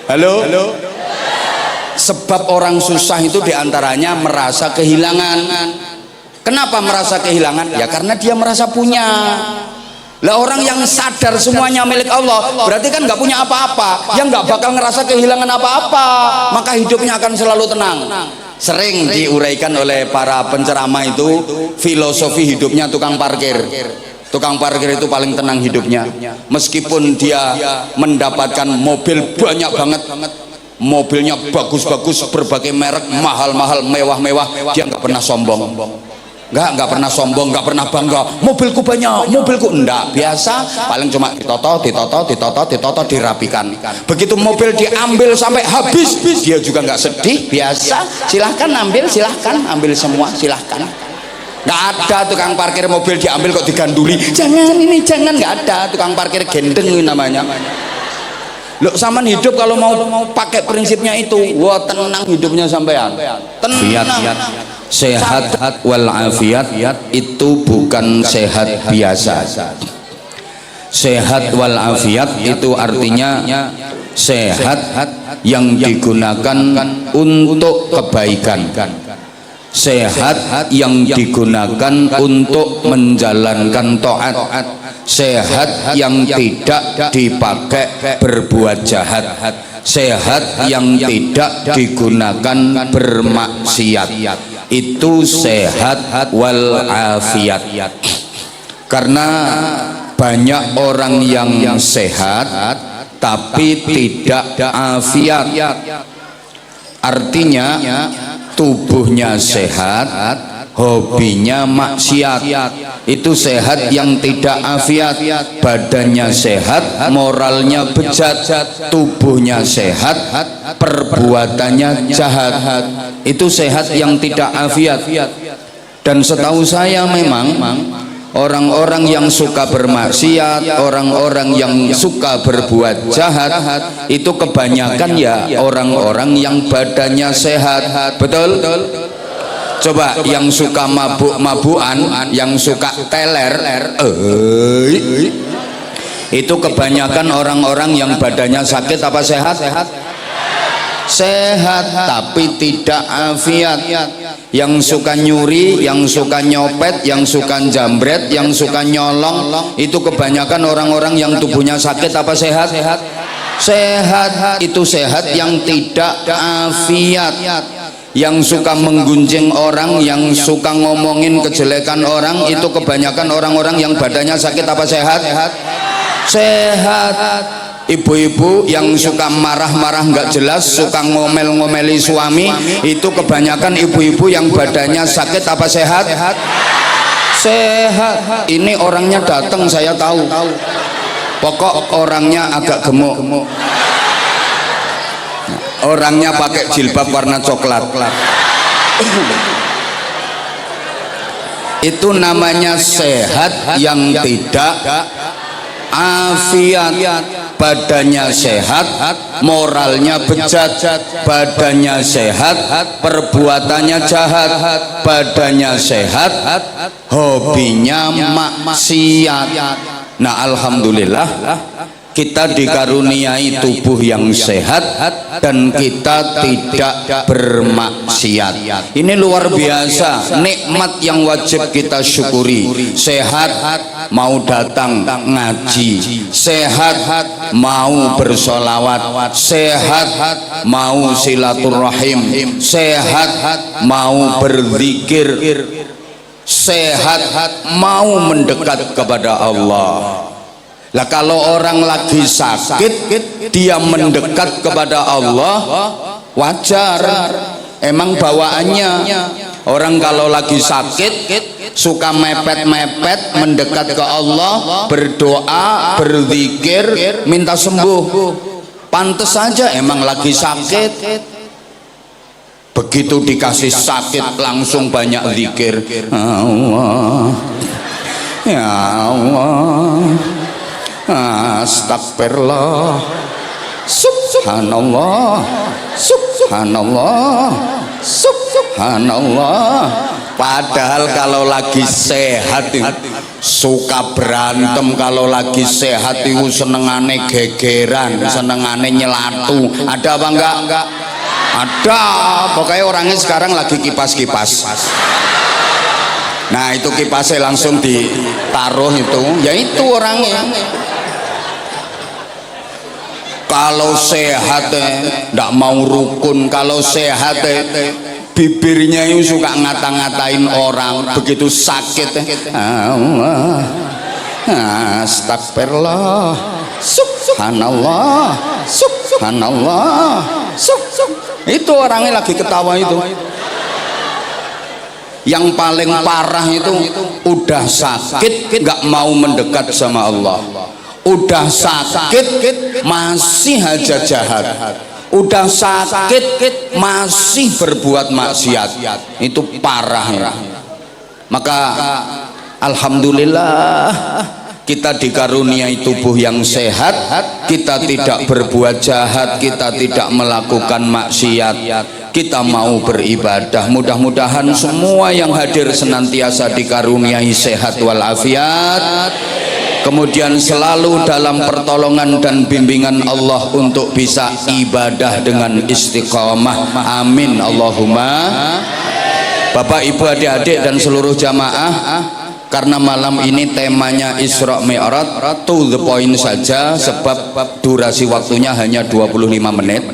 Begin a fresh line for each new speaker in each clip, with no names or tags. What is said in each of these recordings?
Halo? Sebab orang susah itu diantaranya merasa kehilangan. Kenapa merasa kehilangan? Ya karena dia merasa punya. Lah orang yang sadar semuanya milik Allah berarti kan nggak punya apa-apa, yang nggak bakal ngerasa kehilangan apa-apa, maka hidupnya akan selalu tenang. Sering diuraikan oleh para penceramah itu filosofi hidupnya tukang parkir. Tukang parkir itu paling tenang hidupnya, meskipun dia mendapatkan mobil banyak banget, mobilnya bagus-bagus, berbagai merek, mahal-mahal, mewah-mewah, dia nggak pernah sombong. Nggak pernah sombong, nggak pernah bangga. Mobilku banyak, mobilku enggak. Biasa, paling cuma ditoto, dirapikan. Begitu mobil diambil sampai habis, dia juga nggak sedih. Biasa, silahkan ambil semua, silahkan. Nggak ada tukang parkir mobil diambil kok diganduli. Jangan ini, jangan, nggak ada. Tukang parkir gendeng ini namanya. Loh, zaman hidup kalau mau pakai prinsipnya itu, wah tenang hidupnya sampean. Tenang. Sehat wal afiat itu bukan sehat biasa. Sehat wal afiat itu artinya sehat yang digunakan untuk kebaikan, sehat yang digunakan untuk menjalankan taat, sehat yang tidak dipakai berbuat jahat, sehat yang tidak digunakan bermaksiat. Itu sehat wal afiat. Karena banyak orang yang sehat tapi tidak afiat. Artinya tubuhnya sehat, hobinya maksiat. Itu sehat yang tidak afiat. Badannya sehat, moralnya bejat. Tubuhnya sehat, perbuatannya jahat. Itu sehat yang tidak afiat. Dan setahu saya memang orang-orang yang suka bermaksiat, orang-orang yang suka berbuat jahat, itu kebanyakan ya orang-orang yang badannya sehat. Betul? Coba yang suka mabuk-mabukan, yang suka teler, itu kebanyakan orang-orang yang badannya sakit apa sehat? Sehat tapi tidak afiat. Yang suka nyuri, yang suka nyopet, yang suka jambret, yang suka nyolong, itu kebanyakan orang-orang yang tubuhnya sakit apa sehat? Sehat. Itu sehat yang tidak afiat. Yang suka menggunjing orang, yang suka ngomongin kejelekan orang, itu kebanyakan orang-orang yang badannya sakit apa sehat? Sehat. Ibu-ibu yang suka marah-marah nggak jelas, suka ngomel-ngomeli suami, itu kebanyakan ibu-ibu yang badannya sakit apa sehat? Sehat. Ini orangnya datang, saya tahu. Pokok orangnya agak gemuk. Orangnya pakai jilbab warna coklat. Itu namanya sehat yang tidak afiat. Badannya sehat, moralnya bejat. Badannya sehat, perbuatannya jahat. Badannya sehat, hobinya maksiat. Nah, alhamdulillah kita dikaruniai tubuh yang sehat dan kita tidak bermaksiat. Ini luar biasa, nikmat yang wajib kita syukuri. Sehat mau datang ngaji, sehat mau bersolawat, sehat mau silaturahim, sehat mau berzikir, sehat mau mendekat kepada Allah. Lah kalau orang lagi sakit dia mendekat kepada Allah, wajar. Emang bawaannya orang kalau lagi sakit suka mepet-mepet mendekat ke Allah, berdoa, berzikir, minta sembuh. Pantes saja emang lagi sakit. Begitu dikasih sakit langsung banyak zikir. Allah, ya Allah, astagfirullah, subhanallah, subhanallah, subhanallah, Padahal kalau lagi sehat suka berantem, kalau lagi sehat itu senengane gegeran, senengane nyelatu. Ada apa enggak? Ada. Pokoknya orangnya sekarang lagi kipas-kipas. Nah itu kipasnya langsung ditaruh itu, ya itu orangnya. Kalau sehat ndak mau rukun, kalau sehat bibirnya itu suka ngata-ngatain orang, begitu sakit astagfirullah, subhanallah, subhanallah, itu orangnya lagi ketawa itu. Yang paling parah itu udah sakit nggak mau mendekat sama Allah, udah sakit masih aja jahat, udah sakit masih berbuat maksiat, itu parah ya. Maka alhamdulillah kita dikaruniai tubuh yang sehat, kita tidak berbuat jahat, kita tidak melakukan maksiat, kita mau beribadah. Mudah-mudahan semua yang hadir senantiasa dikaruniai sehat walafiat, kemudian selalu dalam pertolongan dan bimbingan Allah untuk bisa ibadah dengan istiqamah. Amin Allahumma. Bapak Ibu adik-adik dan seluruh jamaah, karena malam ini temanya Isra Mi'raj, to the point saja sebab durasi waktunya hanya 25 menit.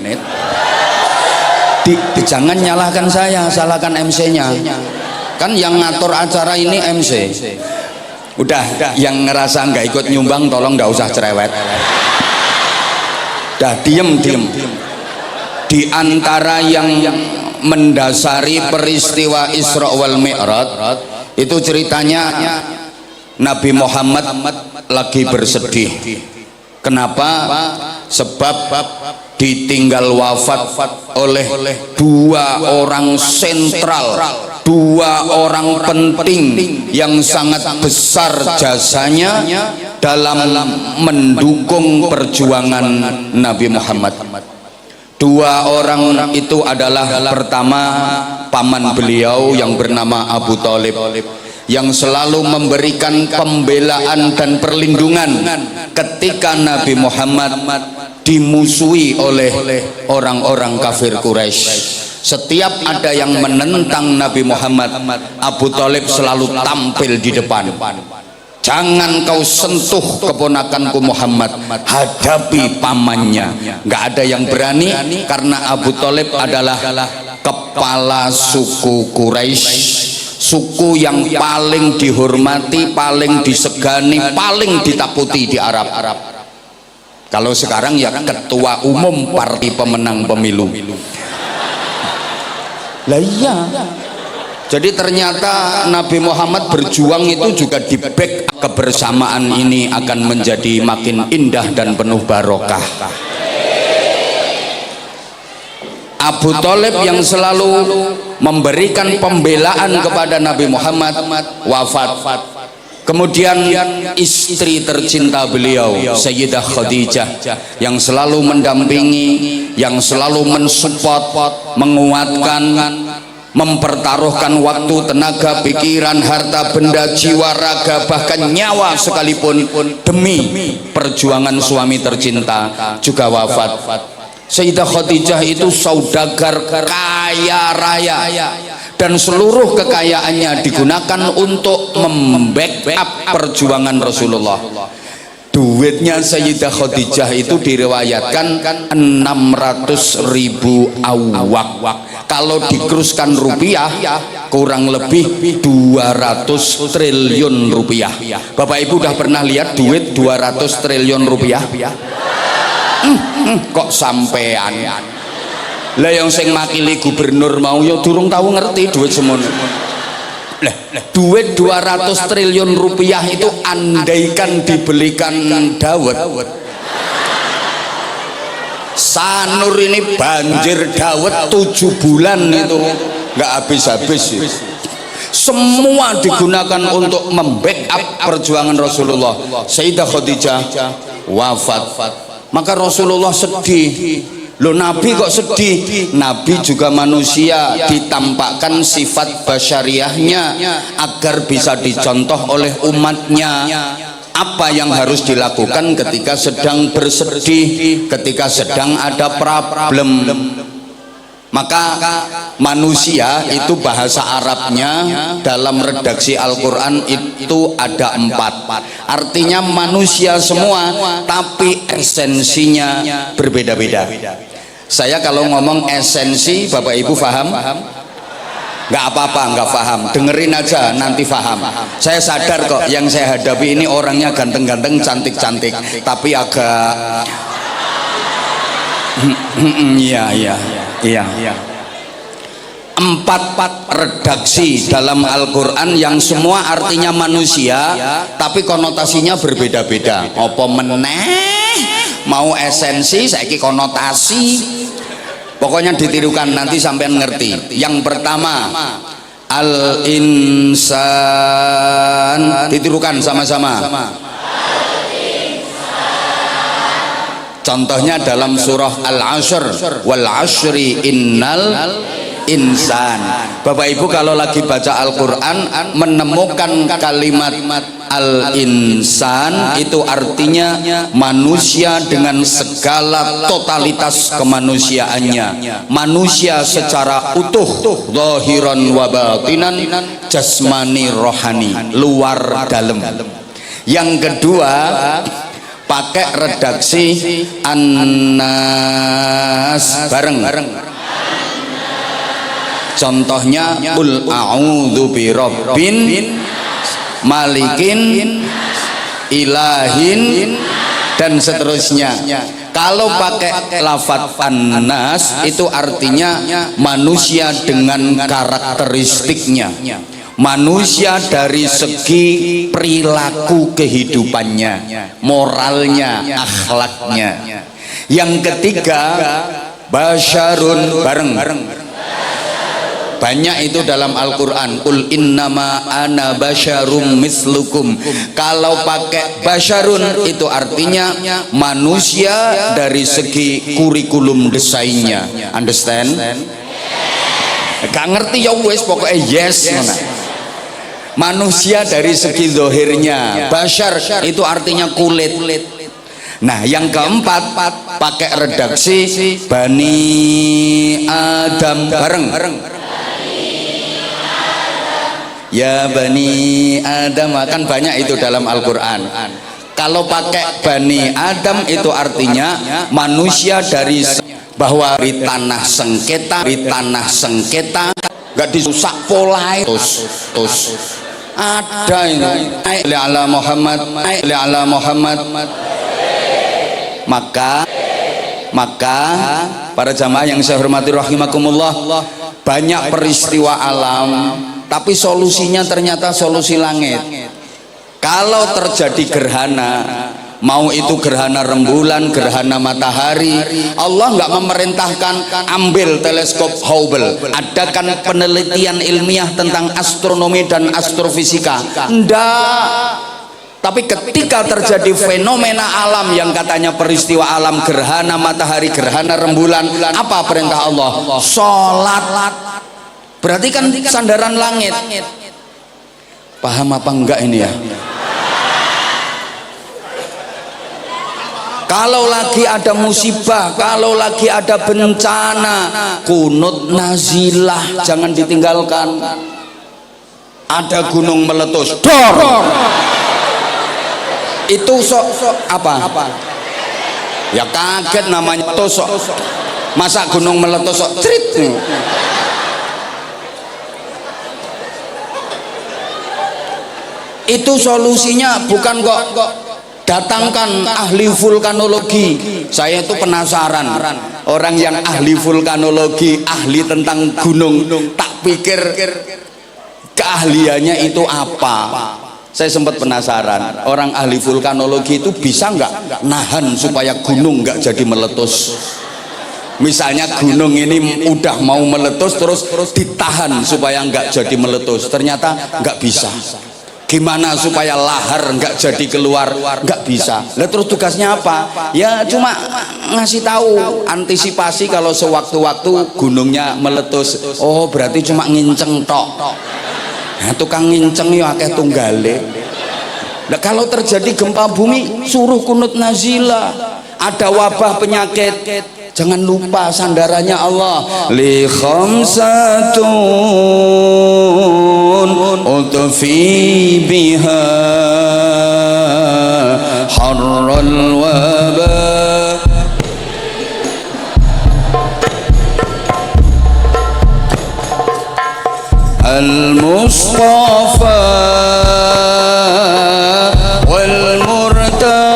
Jangan nyalahkan saya, salahkan MC-nya. Kan yang ngatur acara ini MC. Udah, yang ngerasa nggak ikut nyumbang tolong nggak usah cerewet. Dah diem. Di antara yang mendasari peristiwa Isra wal Mi'raj itu ceritanya Nabi Muhammad lagi bersedih. Kenapa? Sebab ditinggal wafat oleh dua orang sentral, dua orang penting yang sangat besar jasanya dalam mendukung perjuangan Nabi Muhammad. Dua orang itu adalah pertama paman beliau yang bernama Abu Thalib, yang selalu memberikan pembelaan dan perlindungan ketika Nabi Muhammad dimusuhi oleh orang-orang kafir Quraisy. Setiap ada yang menentang Nabi Muhammad, Abu Thalib selalu tampil di depan. Jangan kau sentuh keponakanku Muhammad, hadapi pamannya. Nggak ada yang berani, karena Abu Thalib adalah kepala suku Quraisy, suku yang paling dihormati, paling disegani, paling ditakuti di Arab. Kalau sekarang ya ketua umum partai pemenang pemilu. Lah iya. Jadi ternyata Nabi Muhammad berjuang itu juga di back, kebersamaan ini akan menjadi makin indah dan penuh barokah. Abu Thalib yang selalu memberikan pembelaan kepada Nabi Muhammad wafat. Kemudian istri tercinta beliau Sayyidah Khadijah yang selalu mendampingi, yang selalu mensupport, menguatkan, mempertaruhkan waktu, tenaga, pikiran, harta benda, jiwa, raga, bahkan nyawa sekalipun demi perjuangan suami tercinta juga wafat. Sayyidah Khadijah itu saudagar kaya raya dan seluruh kekayaannya digunakan untuk membackup perjuangan Rasulullah. Duitnya Sayyidah Khadijah itu diriwayatkan 600.000 awak. Kalau dikuruskan rupiah kurang lebih 200 triliun rupiah. Bapak Ibu udah pernah lihat duit 200 triliun rupiah? Kok sampean? Lah yang sing makili gubernur mau ya durung tahu ngerti duit semono. Lah duit 200 triliun rupiah itu andaikan dibelikan dawet, Sanur ini banjir dawet 7 bulan itu nggak habis-habis. Semua digunakan untuk membackup perjuangan Rasulullah. Sayyidah Khadijah wafat, maka Rasulullah sedih. Loh, Nabi kok sedih? Nabi juga manusia, ditampakkan sifat basyariahnya agar bisa dicontoh oleh umatnya. Apa yang harus dilakukan ketika sedang bersedih, ketika sedang ada problem. Maka manusia itu bahasa Arabnya dalam redaksi Al-Quran itu ada 4. Artinya manusia semua, tapi esensinya berbeda-beda. Saya kalau ngomong esensi, Bapak Ibu paham? Nggak apa-apa, nggak paham, dengerin aja nanti paham. Saya sadar kok yang saya hadapi ini orangnya ganteng-ganteng, cantik-cantik, tapi agak iya. 4 redaksi dalam Al-Quran yang semua artinya manusia, tapi konotasinya berbeda-beda. Apa meneh mau esensi, saiki konotasi. Pokoknya ditirukan, nanti sampean ngerti. Yang pertama, al-insan, ditirukan sama-sama. Contohnya dalam surah Al-Ashr, wal ashri innal insan. Bapak Ibu kalau lagi baca Al-Quran menemukan kalimat al-insan, itu artinya manusia dengan segala totalitas kemanusiaannya, manusia secara utuh, zahiran wa batinan, jasmani rohani, luar dalam. Yang kedua, pakai redaksi an-nas, bareng. Contohnya qul a'udzu birabbin malikin ilahin dan seterusnya. Kalau pakai lafadz an-nas itu artinya manusia dengan karakteristiknya, manusia dari segi perilaku kehidupannya, moralnya, akhlaknya. Yang ketiga, basyarun, bareng. Banyak itu dalam Al-Quran. Qul innama ana basyarum mislukum. Kalau pakai basyarun itu artinya manusia dari segi kurikulum desainnya. Understand? Gak ngerti ya wes, pokoknya yes. Manusia dari segi zahirnya. Basyar itu artinya kulit. Nah, yang keempat pakai redaksi Bani Adam, bareng. Ya Bani Adam, kan banyak itu dalam Al-Quran. Kalau pakai Bani Adam itu artinya manusia dari, bahwa di tanah sengketa nggak disusak pola tus ada ini ala Muhammad. Maka para jamaah yang saya hormati rahimakumullah, banyak peristiwa alam tapi solusinya ternyata solusi langit. Kalau terjadi gerhana, mau itu gerhana rembulan, gerhana matahari, Allah nggak memerintahkan ambil teleskop Hubble, adakan penelitian ilmiah tentang astronomi dan astrofisika, enggak. Tapi ketika terjadi fenomena alam yang katanya peristiwa alam, gerhana matahari, gerhana rembulan, apa perintah Allah? Sholat. Berarti kan sandaran langit. Paham apa enggak ini ya? Kalau lagi ada musibah, kalau lagi ada bencana, kunut nazilah jangan ditinggalkan. Ada gunung meletus, dor. Itu apa? Ya kaget namanya tusuk. Masa gunung meletus trit. Itu solusinya bukan kok datangkan ahli vulkanologi. Saya itu penasaran, orang yang ahli vulkanologi, ahli tentang gunung, tak pikir keahliannya itu apa. Saya sempat penasaran, orang ahli vulkanologi itu bisa nggak nahan supaya gunung nggak jadi meletus. Misalnya gunung ini udah mau meletus terus ditahan supaya nggak jadi meletus, ternyata nggak bisa. Gimana supaya lahar nggak jadi keluar? Nggak bisa. Lah terus tugasnya apa? Ya cuma ngasih tahu, antisipasi kalau sewaktu-waktu gunungnya meletus. Oh berarti cuma nginceng tok. Nah, tukang nginceng ya akeh tunggale. Nah, kalau terjadi gempa bumi suruh kunut nazila. Ada wabah penyakit, jangan lupa sandarannya Allah. Li khamsatun utfi biha harral wabah. Al-Mustafa wal-Murtada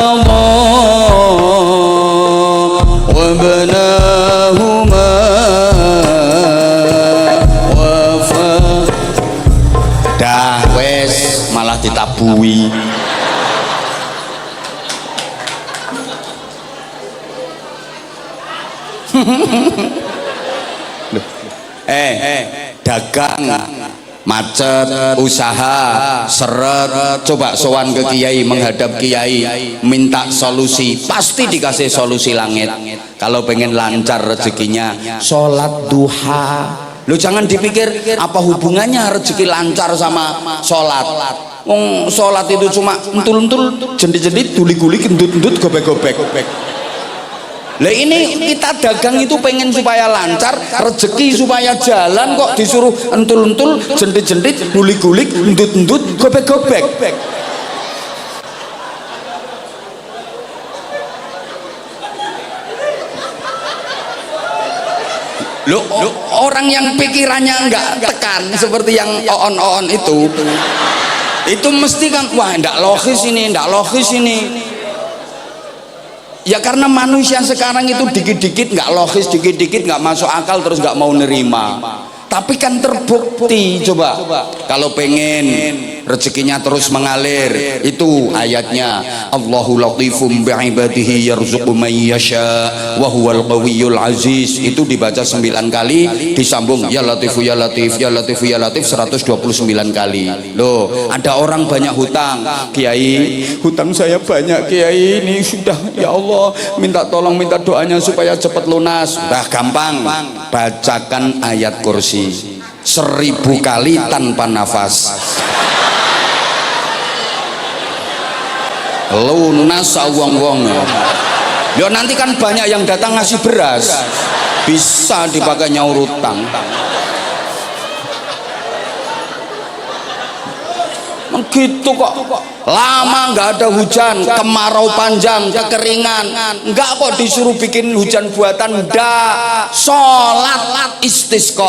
wabnahuma wafa. Dah wes malah ditabui. Dagang macet, usaha seret, coba sowan ke kiai, menghadap kiai, minta solusi, pasti dikasih solusi langit. Kalau pengen lancar rezekinya, sholat duha. Lu jangan dipikir apa hubungannya rezeki lancar sama sholat. Sholat itu cuma entul-entul, jendit-jendit, tuli-guli, gendut-gendut, gobek-gobek. Lah ini kita dagang itu pengen supaya lancar, rezeki supaya jalan, kok disuruh entul-entul, jendit-jendit, gulik-gulik, endut-endut, gobek-gobek. Loh, orang yang pikirannya enggak tekan seperti yang oon-oon itu mesti kan, wah enggak logis ini, enggak logis ini. Ya karena manusia sekarang itu dikit-dikit nggak logis, dikit-dikit nggak masuk akal, terus nggak mau nerima. Tapi kan terbukti, coba kalau pengen rezekinya terus mengalir, itu ayatnya Allahu latifum bi'ibadihi yarzuqu man yasha wa huwal qawiyyul aziz. Itu dibaca 9 kali, disambung ya latifu ya latif ya latifu ya latif 129 kali. Loh, ada orang banyak hutang, kiai hutang saya banyak kiai, ini sudah ya Allah minta tolong, minta doanya supaya cepat lunas. Bah gampang, bacakan ayat kursi 1000 kali tanpa nafas, lunas wong-wong. Ya nanti kan banyak yang datang ngasih beras, bisa dipakai nyaur utang. Gitu kok, lama nggak ada hujan, kemarau panjang, kekeringan, nggak kok disuruh bikin hujan buatan, ndak. Sholat istisqa,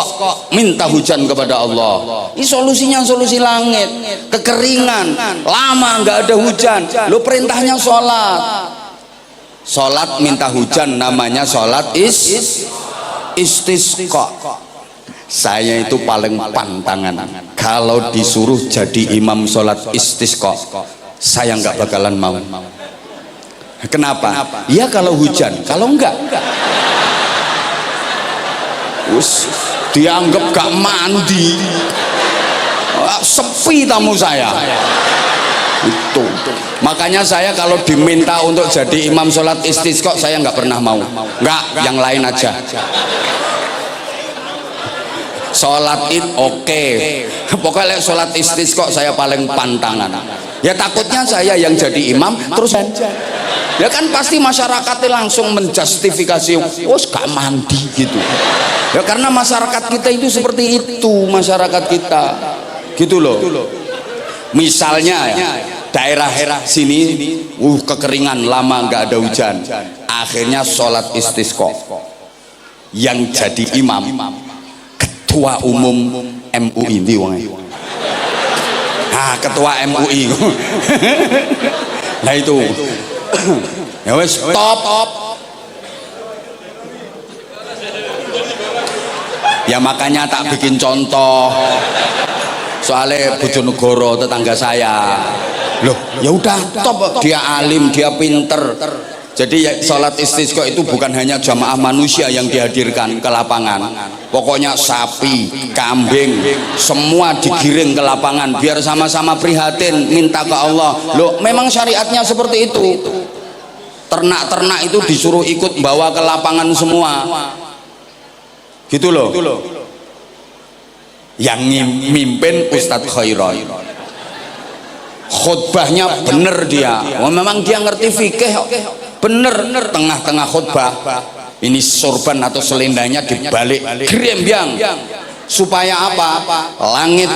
minta hujan kepada Allah. Ini solusinya solusi langit. Kekeringan, lama nggak ada hujan, lo perintahnya sholat. Sholat minta hujan, namanya sholat istisqa. Saya itu paling pantangan kalau disuruh jadi imam sholat istisqa, saya nggak bakalan mau. Kenapa? Ya kalau hujan, kalau enggak dianggap gak mandi, sepi tamu saya. Itu makanya saya kalau diminta untuk jadi imam sholat istisqa, saya nggak pernah mau. Nggak, yang lain aja. Sholat id oke. Pokoknya sholat istisqa saya paling pantangan. Ya takutnya saya yang jadi imam terus ya kan pasti masyarakatnya langsung menjustifikasi, oh gak mandi gitu. Ya karena masyarakat kita itu seperti itu, masyarakat kita gitu loh. Misalnya ya, daerah sini kekeringan lama nggak ada hujan, akhirnya sholat istisqa, yang jadi imam ketua umum MUI ini wongnya. Nah, ketua MUI. Nah itu. Ya wes stop. Ya makanya tak bikin contoh. Soalnya Bojonegoro tetangga saya. Loh, ya udah top, dia alim, dia pinter. Jadi ya, sholat istisqa itu bukan hanya jamaah manusia yang dihadirkan ke lapangan, pokoknya sapi, kambing, semua digiring ke lapangan biar sama-sama prihatin minta ke Allah. Loh, memang syariatnya seperti itu. Ternak-ternak itu disuruh ikut bawa ke lapangan semua, gitu loh. Yang mimpin Ustadz Khairon, khutbahnya bener dia. Memang dia ngerti fikih, bener. Tengah-tengah khutbah ini sorban atau selendangnya dibalik grembyang, supaya apa? Langit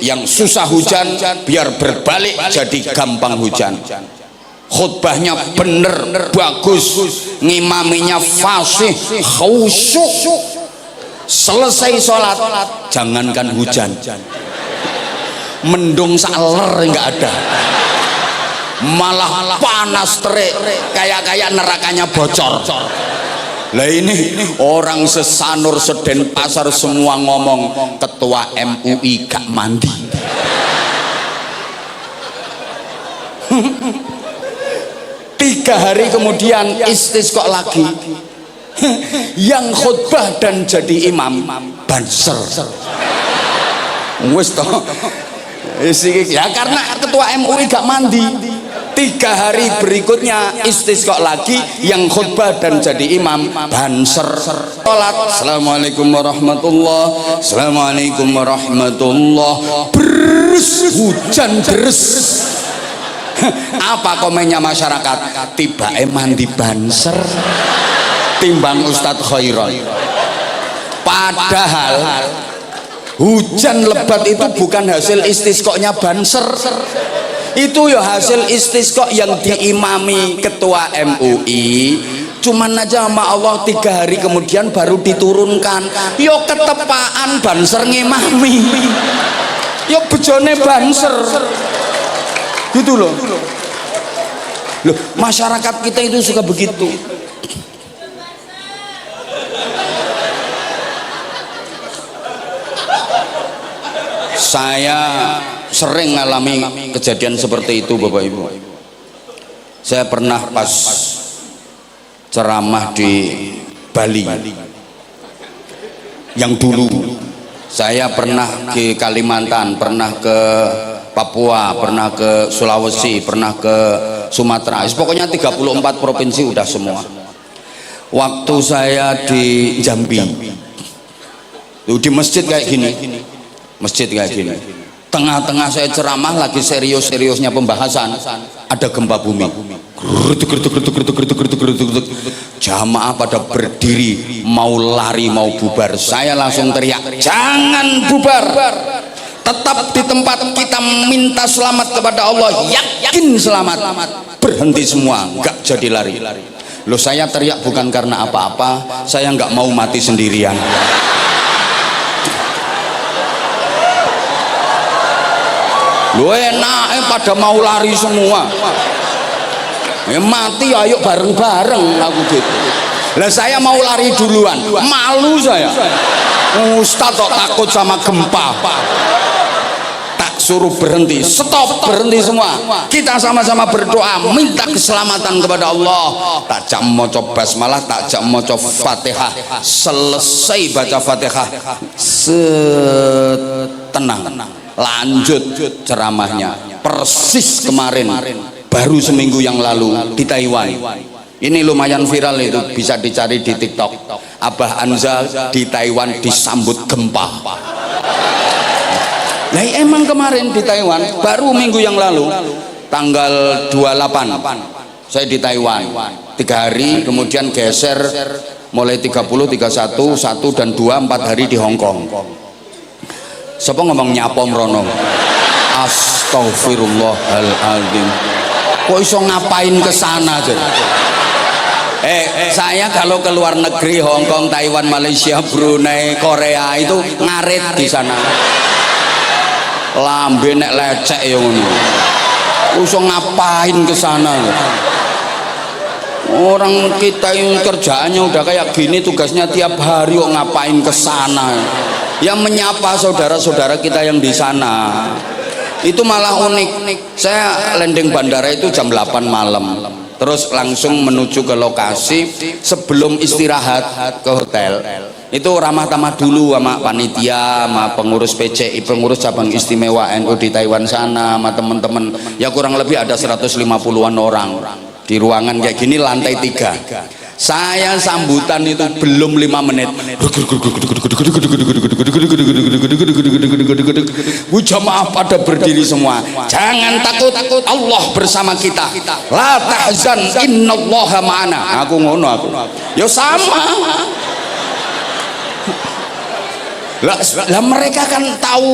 yang susah hujan biar berbalik jadi gampang hujan. Khutbahnya bener, bagus, ngimaminya fasih, khusyuk. Selesai sholat, jangankan hujan, mendung saler nggak ada, malah panas terik, kayak nerakanya bocor. Lah ini orang sesanur sedenpasar semua ngomong ketua MUI gak mandi. Tiga hari kemudian istisqa lagi, yang khutbah dan jadi imam banser. Wes toh, ya karena ketua MUI gak mandi. 3 hari berikutnya istisqa lagi, yang khutbah dan jadi imam banser. Salat, assalamualaikum warahmatullah, assalamualaikum warahmatullah, beres, hujan deres. Apa komennya masyarakat? Tiba mandi banser timbang Ustadz Khairon. Padahal hujan lebat itu bukan hasil istisqanya banser, itu ya hasil istisqa yang diimami ketua MUI. Cuman aja sama Allah 3 hari kemudian baru diturunkan. Yo ketepaan banser ngimami, yo bejone banser, gitu loh. Loh, masyarakat kita itu suka begitu. Saya sering ngalami kejadian seperti itu, Bapak Ibu. Saya pernah pas ceramah di Bali yang dulu, saya pernah ke Kalimantan, pernah ke Papua, pernah ke Sulawesi, pernah ke Sumatera, pokoknya 34 provinsi udah semua. Waktu saya di Jambi, di masjid kayak gini, tengah-tengah saya ceramah lagi serius-seriusnya pembahasan, ada gempa bumi. Jamaah pada berdiri mau lari mau bubar. Saya langsung teriak, jangan bubar, tetap di tempat, kita minta selamat kepada Allah, yakin selamat. Berhenti semua, nggak jadi lari. Loh, saya teriak bukan karena apa-apa, saya nggak mau mati sendirian. Loh, enak pada mau lari semua, mati ayo bareng-bareng aku gitu. Lah saya mau lari duluan, malu saya. Ustadz kok takut sama gempa, tak suruh berhenti, stop, berhenti semua. Kita sama-sama berdoa minta keselamatan kepada Allah. Tak jam mau coba basmalah, tak jam mau coba Fatihah. Selesai baca Fatihah, tenang, lanjut ceramahnya. Persis kemarin, baru seminggu yang lalu di Taiwan. Ini lumayan viral, itu bisa dicari di TikTok. Abah Anza di Taiwan disambut gempa. Nah, emang kemarin di Taiwan, baru minggu yang lalu, tanggal 28 saya di Taiwan. 3 hari kemudian geser, mulai 30, 31, 1 dan 2, 4 hari di Hong Kong. Siapa ngomong nyapom rono? Astagfirullahaladzim. Kok iso ngapain ke sana aja? Saya kalau ke luar negeri, Hong Kong, Taiwan, Malaysia, Brunei, Korea itu ngarit di sana. Lambe nek lecek ya ngono. Iso ngapain ke sana? Orang kita yang kerjaannya udah kayak gini, tugasnya tiap hari kok ngapain ke sana? Yang menyapa saudara-saudara kita yang di sana. Itu malah unik. Saya landing bandara itu jam 8 malam. terus langsung menuju ke lokasi. Sebelum istirahat ke hotel itu ramah tamah dulu sama panitia, sama pengurus PCI, pengurus cabang istimewa NU di Taiwan sana, sama teman-teman ya, kurang lebih ada 150-an orang di ruangan kayak gini, lantai 3. Saya sambutan itu belum 5 menit jamaah pada berdiri semua. Jangan takut, Allah bersama kita. La tahzan, innallaha ma'ana. Aku ngono aku. Ya sama. Lah mereka kan tahu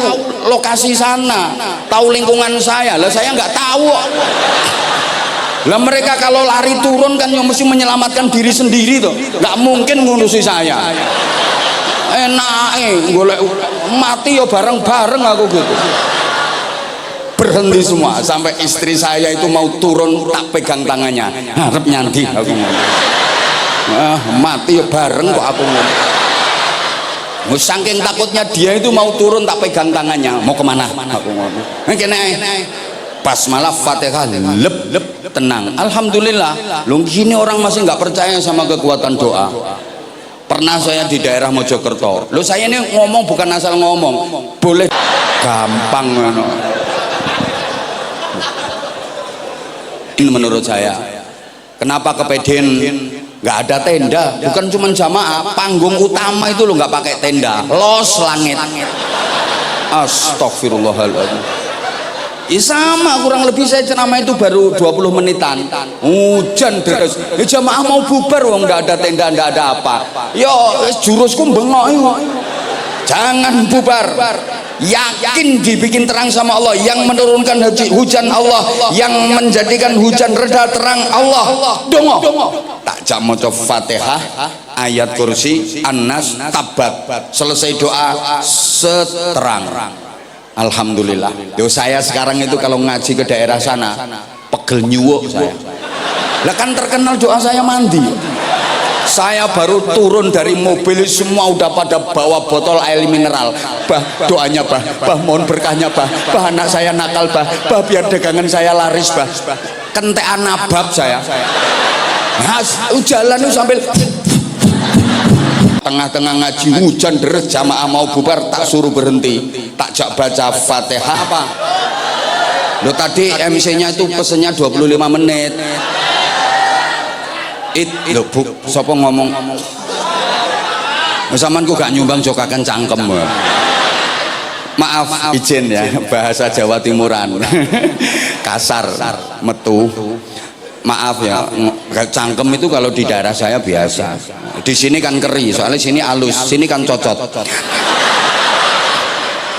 lokasi sana, tahu lingkungan saya. Lah saya nggak tahu. Lah mereka kalau lari turun kan yang mesti menyelamatkan diri sendiri tuh, nggak mungkin ngurusi saya. Golek mati ya bareng-bareng aku gitu. Berhenti semua sampai istri saya itu mau turun tak pegang tangannya, harap nyanti aku ngomong. Mati ya bareng kok aku ngomong. Saking takutnya dia itu mau turun tak pegang tangannya, mau kemana aku ngomong. Pas malah Fatihah lep tenang, alhamdulillah. Lu gini orang masih nggak percaya sama kekuatan doa. Pernah saya di daerah Mojokerto, lu saya ini ngomong bukan asal ngomong, boleh gampang. Ini menurut saya kenapa kepedean nggak ada tenda, bukan cuma jamaah, panggung utama itu lo nggak pakai tenda, los langit. Astagfirullahaladzim. Ya sama, kurang lebih saya ceramah itu baru 20 menitan. Hujan deras. Ya jamaah mau bubar wong nggak ada tenda, nggak ada apa. Yo jurusku bengok. Jangan bubar. Yakin dibikin terang sama Allah, yang menurunkan hujan Allah, yang menjadikan hujan reda terang Allah. Dongo. Tak jak maca Fatihah, ayat kursi, An-Nas, Tabat. Selesai doa seterang. Alhamdulillah. Yo saya sekarang itu kalau ngaji ke daerah sana pegel nyuwuk saya. Lah kan terkenal doa saya mandi. Saya baru turun dari mobil semua udah pada bawa botol air mineral. Bah doanya bah mohon berkahnya bah anak saya nakal bah biar dagangan saya laris bah. Kentekan nabab saya. Nah, jalan itu sambil tengah-tengah ngaji hujan deres, jamaah mau bubar tak suruh berhenti, tak jak baca Fatihah. Apa lo tadi MC-nya itu pesennya 25 menit. Lo bu siapa ngomong samanku gak nyumbang jokakan cangkem. Maaf izin ya bahasa Jawa Timuran kasar metu. Maaf ya, cangkem itu kalau di daerah saya biasa. Di sini kan keri, soalnya sini halus, sini kan cocot.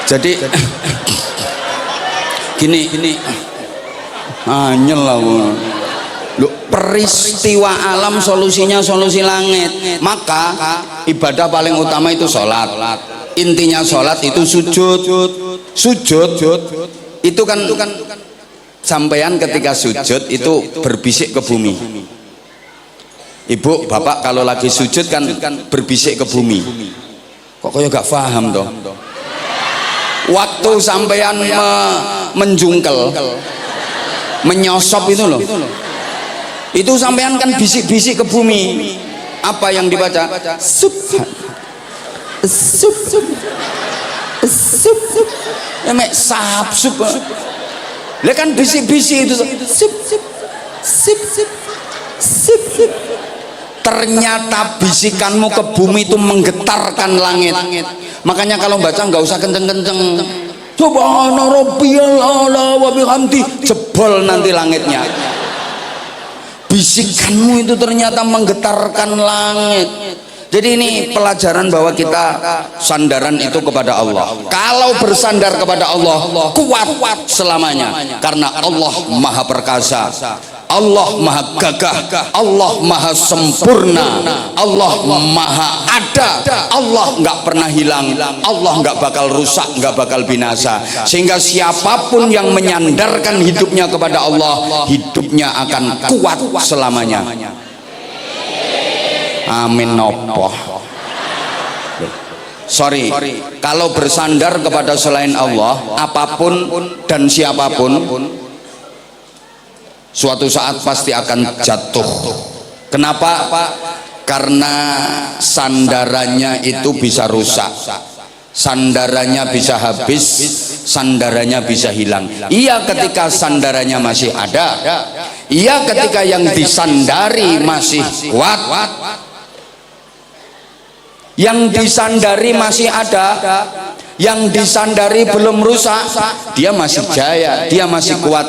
Jadi gini, anyel lah. Peristiwa alam solusinya solusi langit. Maka ibadah paling utama itu sholat. Intinya sholat itu sujud. Sujud itu kan sampean ketika sujud itu berbisik ke bumi. Ibu, bapak kalau lagi sujud kan berbisik ke bumi. Kok kayak gak paham toh? Waktu sampean menjungkel, menyosop itu loh. Itu sampean kan bisik-bisik ke bumi. Apa yang dibaca? Sup. Emek sap sup. Lah kan bisik-bisik itu sip. Ternyata bisikanmu ke bumi itu menggetarkan langit. Makanya kalau baca nggak usah kenceng-kenceng. Subhana rabbiyal a'la wa bihamdi, jebol nanti langitnya. Bisikanmu itu ternyata menggetarkan langit. Jadi ini pelajaran bahwa kita sandaran itu kepada Allah. Kalau bersandar kepada Allah kuat selamanya, karena Allah Maha Perkasa, Allah Maha Gagah, Allah Maha Sempurna, Allah Maha Ada, Allah nggak pernah hilang, Allah nggak bakal rusak, nggak bakal binasa. Sehingga siapapun yang menyandarkan hidupnya kepada Allah, hidupnya akan kuat selamanya. Amin nopo. Sorry, kalau bersandar kepada selain Allah, apapun dan siapapun suatu saat pasti akan jatuh. Kenapa? Karena sandarannya itu bisa rusak, sandarannya bisa habis, sandarannya bisa hilang. Iya ketika sandarannya masih ada, iya ketika yang disandari masih kuat, yang disandari masih ada, yang disandari belum rusak, dia masih jaya, dia masih kuat.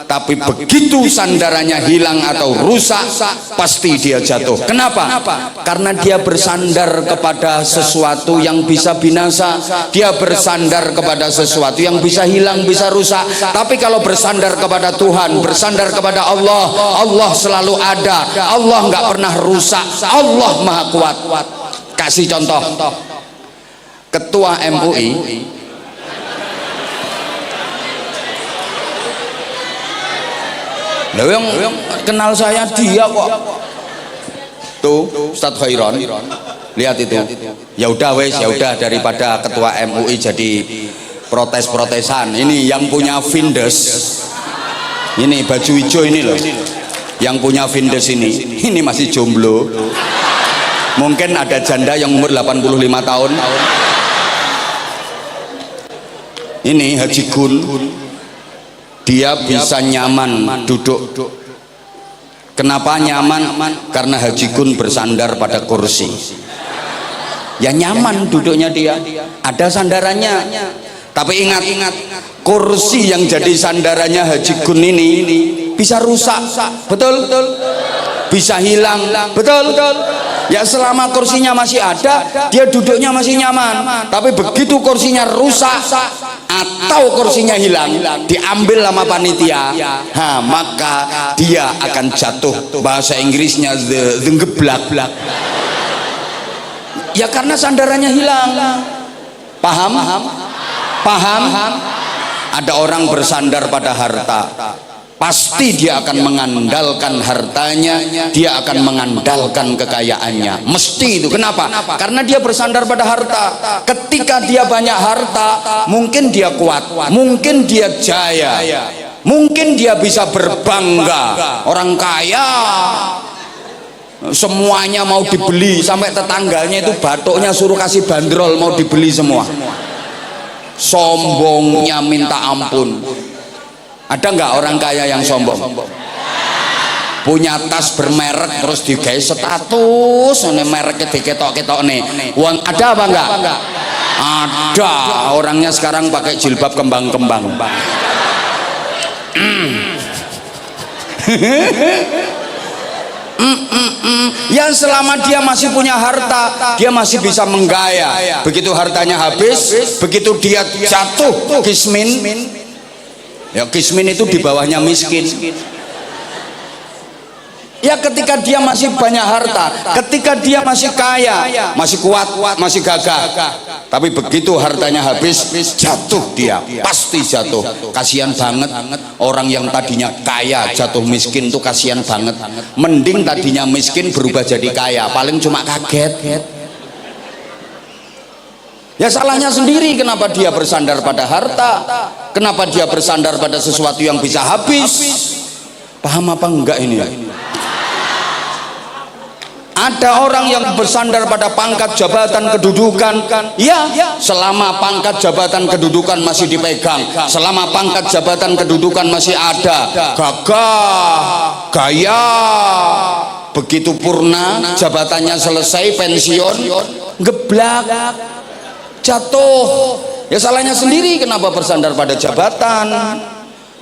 Tapi begitu sandarannya hilang atau rusak, pasti dia jatuh. Kenapa? Karena dia bersandar kepada sesuatu yang bisa binasa, dia bersandar kepada sesuatu yang bisa hilang, bisa rusak. Tapi kalau bersandar kepada Tuhan, bersandar kepada Allah, Allah selalu ada, Allah nggak pernah rusak, Allah maha kuat. Kasih contoh, Ketua MUI loh, yang kenal saya dia kok tuh Ustadz Khairon, lihat itu. Ya udah wes, ya udah, daripada Ketua MUI jadi protes-protesan. Ini yang punya Vindes, ini baju hijau ini loh, yang punya Vindes ini masih jomblo. Mungkin ada janda yang umur 85 tahun. Ini Haji Gun, dia bisa nyaman duduk. Kenapa nyaman? Karena Haji Gun bersandar pada kursi. Ya nyaman duduknya dia, ada sandarannya. Tapi ingat, kursi yang jadi sandarannya Haji Gun ini bisa rusak, betul? Bisa hilang, betul? Ya selama kursinya masih ada, dia duduknya masih nyaman. Tapi begitu kursinya rusak atau kursinya hilang, diambil sama panitia, maka dia akan jatuh. Bahasa Inggrisnya the geblak. Ya karena sandarannya hilang. Paham? Ada orang bersandar pada harta, pasti dia akan mengandalkan hartanya, dia akan mengandalkan kekayaannya, mesti itu. Kenapa? Karena dia bersandar pada harta. Ketika dia banyak harta, mungkin dia kuat, mungkin dia jaya, mungkin dia bisa berbangga. Orang kaya semuanya mau dibeli, sampai tetangganya itu batuknya suruh kasih bandrol mau dibeli semua. Sombongnya minta ampun. Ada nggak orang kaya yang sombong? Punya tas bermerek terus digawe status, ini mereknya diketok-ketok nih. Uang ada apa enggak? Ada. Orangnya sekarang pakai jilbab kembang-kembang. Yang selama dia masih punya harta, dia masih bisa menggaya. Begitu hartanya habis, begitu dia jatuh kismin. Ya kismin itu di bawahnya miskin. Ya ketika dia masih banyak harta, ketika dia masih kaya, masih kuat, masih gagah. Tapi begitu hartanya habis, jatuh dia, pasti jatuh. Kasihan banget orang yang tadinya kaya jatuh miskin tuh, kasihan banget. Mending tadinya miskin berubah jadi kaya, paling cuma kaget. Ya salahnya sendiri, kenapa dia bersandar pada harta, kenapa dia bersandar pada sesuatu yang bisa habis. Paham apa enggak ini? Ada orang yang bersandar pada pangkat jabatan kedudukan. Ya, selama pangkat jabatan kedudukan masih dipegang, selama pangkat jabatan kedudukan masih ada, gagah, gaya. Begitu purna jabatannya selesai, pensiun, geblak, jatuh. Ya salahnya sendiri, kenapa bersandar pada jabatan.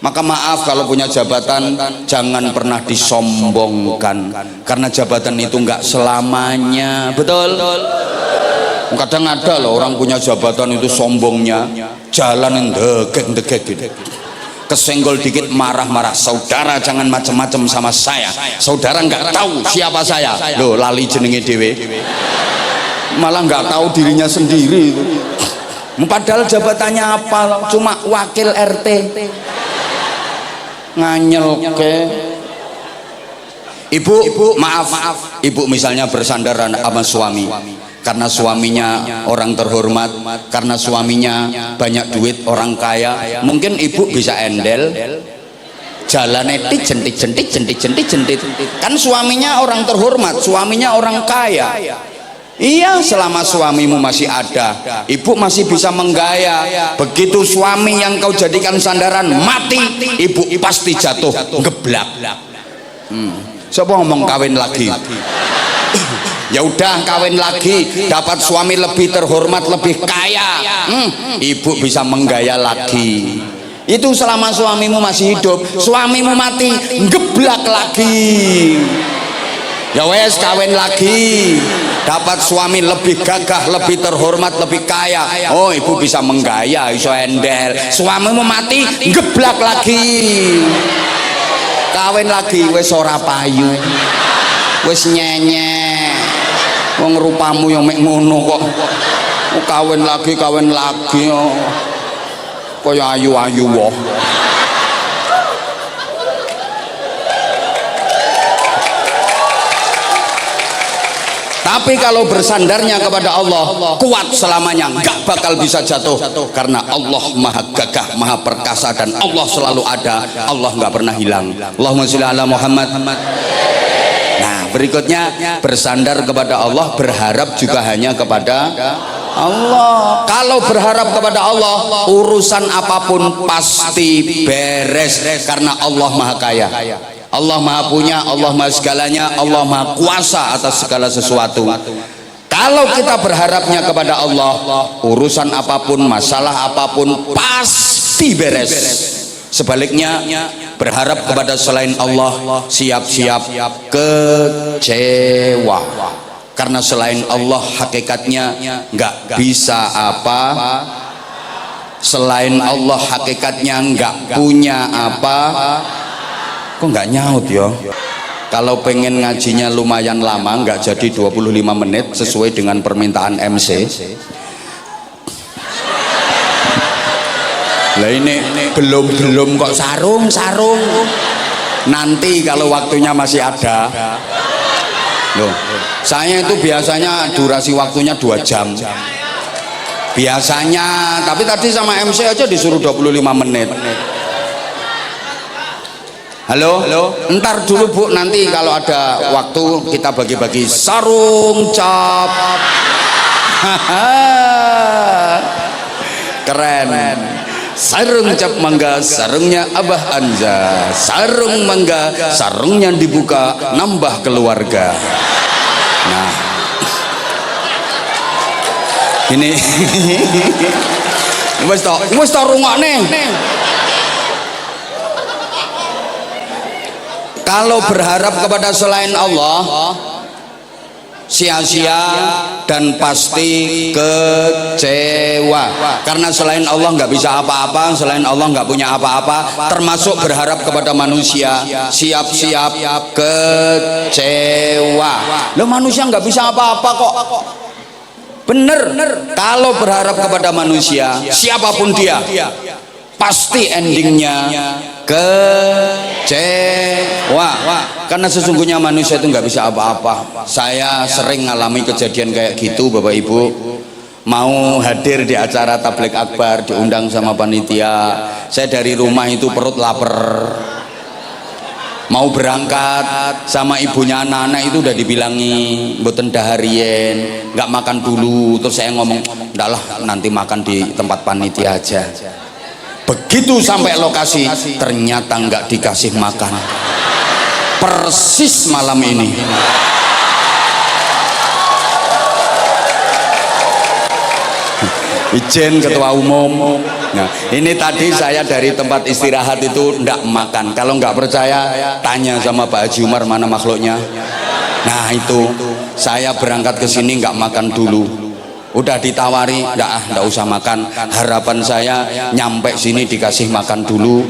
Maka maaf kalau punya jabatan, jangan pernah disombongkan, karena jabatan itu enggak selamanya, betul? Kadang ada loh orang punya jabatan itu sombongnya, jalan degek gitu, kesenggol dikit marah-marah. Saudara jangan macam-macam sama saya, saudara nggak tahu siapa saya. Loh lali jenenge dewe, malah nggak tahu dirinya sendiri. Padahal jabatannya apa? Cuma wakil RT. Nganyel ke ibu, maaf, ibu misalnya bersandar sama suami, karena suaminya orang terhormat, karena suaminya banyak duit, orang kaya, mungkin ibu bisa endel Jalannya jentit. Kan suaminya orang terhormat, suaminya orang kaya. Iya, selama suamimu masih ada, ibu masih bisa menggaya. Begitu suami yang kau jadikan sandaran mati, ibu pasti jatuh geblak. Siapa ngomong kawin lagi? Ya udah, kawin lagi, dapat suami lebih terhormat, lebih kaya, ibu bisa menggaya lagi. Itu selama suamimu masih hidup. Suamimu mati, geblak lagi. Ya wes, kawin lagi, dapat suami lebih gagah, lebih terhormat, lebih kaya. Oh, ibu bisa menggaya, iso endel. Suamimu mati, geblak lagi. Kawin lagi, wes ora payu, wes nyenyek. Wong rupamu yang mek ngono kok. Kawin lagi oh. Kaya ayu-ayu wae. Tapi kalau bersandarnya kepada Allah, kuat selamanya, nggak bakal bisa jatuh, karena Allah maha gagah, maha perkasa, dan Allah selalu ada. Allah nggak pernah hilang. Allahumma sholli ala Muhammad. Nah, berikutnya bersandar kepada Allah, berharap juga hanya kepada Allah. Kalau berharap kepada Allah, urusan apapun pasti beres, karena Allah maha kaya, Allah maha punya, Allah maha segalanya, Allah maha kuasa atas segala sesuatu. Kalau kita berharapnya kepada Allah, urusan apapun, masalah apapun pasti beres. Sebaliknya, berharap kepada selain Allah, siap-siap kecewa, karena selain Allah hakikatnya nggak bisa apa. Selain Allah hakikatnya nggak punya apa. Kok nggak nyaut ya? Kalau pengen ngajinya lumayan lama, nggak jadi 25 menit sesuai dengan permintaan MC. Lah ini belum kok sarung. Nanti kalau waktunya masih ada. Loh, saya itu biasanya durasi waktunya 2 jam. Biasanya, tapi tadi sama MC aja disuruh 25 menit. Halo, ntar dulu Bu, nanti kalau ada waktu kita bagi-bagi sarung cap. Keren. Sarung cap mangga, sarungnya Abah Anja. Sarung mangga, sarungnya dibuka, nambah keluarga. Nah, ini wes to rungokne. Kalau berharap kepada selain Allah, sia-sia dan pasti kecewa, karena selain Allah nggak bisa apa-apa, selain Allah nggak punya apa-apa, termasuk berharap kepada manusia, siap-siap kecewa. Loh, manusia nggak bisa apa-apa kok. Bener, kalau berharap kepada manusia, siapapun dia, pasti endingnya kecewa, karena sesungguhnya manusia itu nggak bisa apa-apa. Saya sering ngalami kejadian kayak gitu, Bapak Ibu. Mau hadir di acara tabligh akbar, diundang sama panitia, saya dari rumah itu perut lapar. Mau berangkat sama ibunya anak-anak itu udah dibilangi mboten daharien, nggak makan dulu. Terus saya ngomong, "Ndaklah, nanti makan di tempat panitia aja." Begitu sampai lokasi, ternyata nggak dikasih makan. Persis malam ini. Ijen ketua umum. Nah, ini tadi saya dari tempat istirahat itu ndak makan. Kalau nggak percaya, tanya sama Pak Haji Umar, mana makhluknya. Nah, itu saya berangkat ke sini nggak makan dulu. Udah ditawari, ndak usah makan. Harapan saya nyampe sini dikasih makan dulu.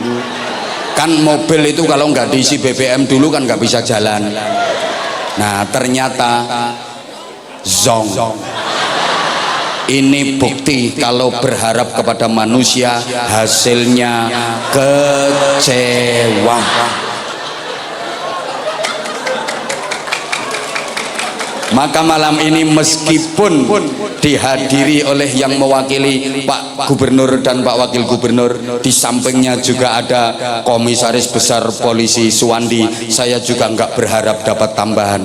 Kan mobil itu kalau nggak diisi BBM dulu kan nggak bisa jalan. Nah, ternyata zong. Ini bukti kalau berharap kepada manusia hasilnya kecewa. Maka malam ini meskipun dihadiri oleh yang mewakili Pak Gubernur dan Pak Wakil Gubernur, di sampingnya juga ada Komisaris Besar Polisi Suwandi, saya juga nggak berharap dapat tambahan.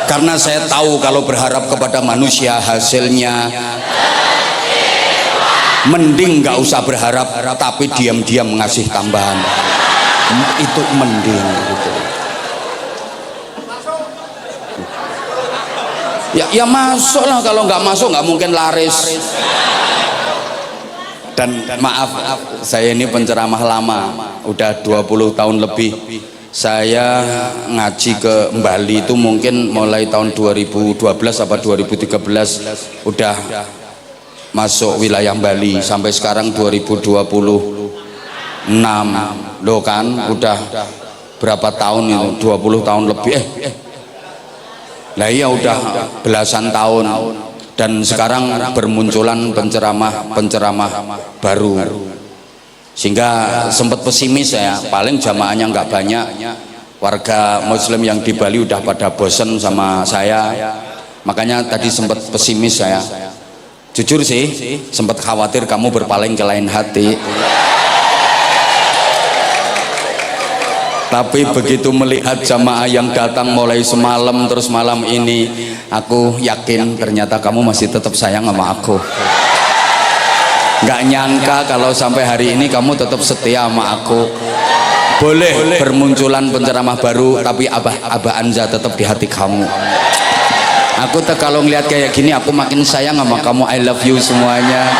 Karena saya tahu kalau berharap kepada manusia hasilnya mending nggak usah berharap, tapi diam-diam ngasih tambahan. Itu mending gitu. Ya masuk lah, kalau nggak masuk nggak mungkin laris. Dan maaf, saya ini penceramah lama, udah 20 tahun lebih. Saya ngaji ke Bali itu mungkin mulai tahun 2012 apa 2013 udah masuk wilayah Bali sampai sekarang 2026 loh kan, udah berapa tahun itu, 20 tahun lebih lah iya udah belasan tahun. Dan sekarang bermunculan penceramah baru, sehingga sempat pesimis saya, paling jamaahnya nggak banyak, warga muslim yang di Bali udah pada bosen sama saya, makanya tadi sempat pesimis saya. Jujur sih, sempat khawatir kamu berpaling ke lain hati. Tapi begitu melihat jamaah yang datang mulai semalam terus malam ini, aku yakin ternyata kamu masih tetap sayang sama aku. Nggak nyangka kalau sampai hari ini kamu tetap setia sama aku. Boleh bermunculan penceramah baru, tapi Abah Anza tetap di hati kamu. Aku kalau ngeliat kayak gini aku makin sayang sama kamu. I love you semuanya.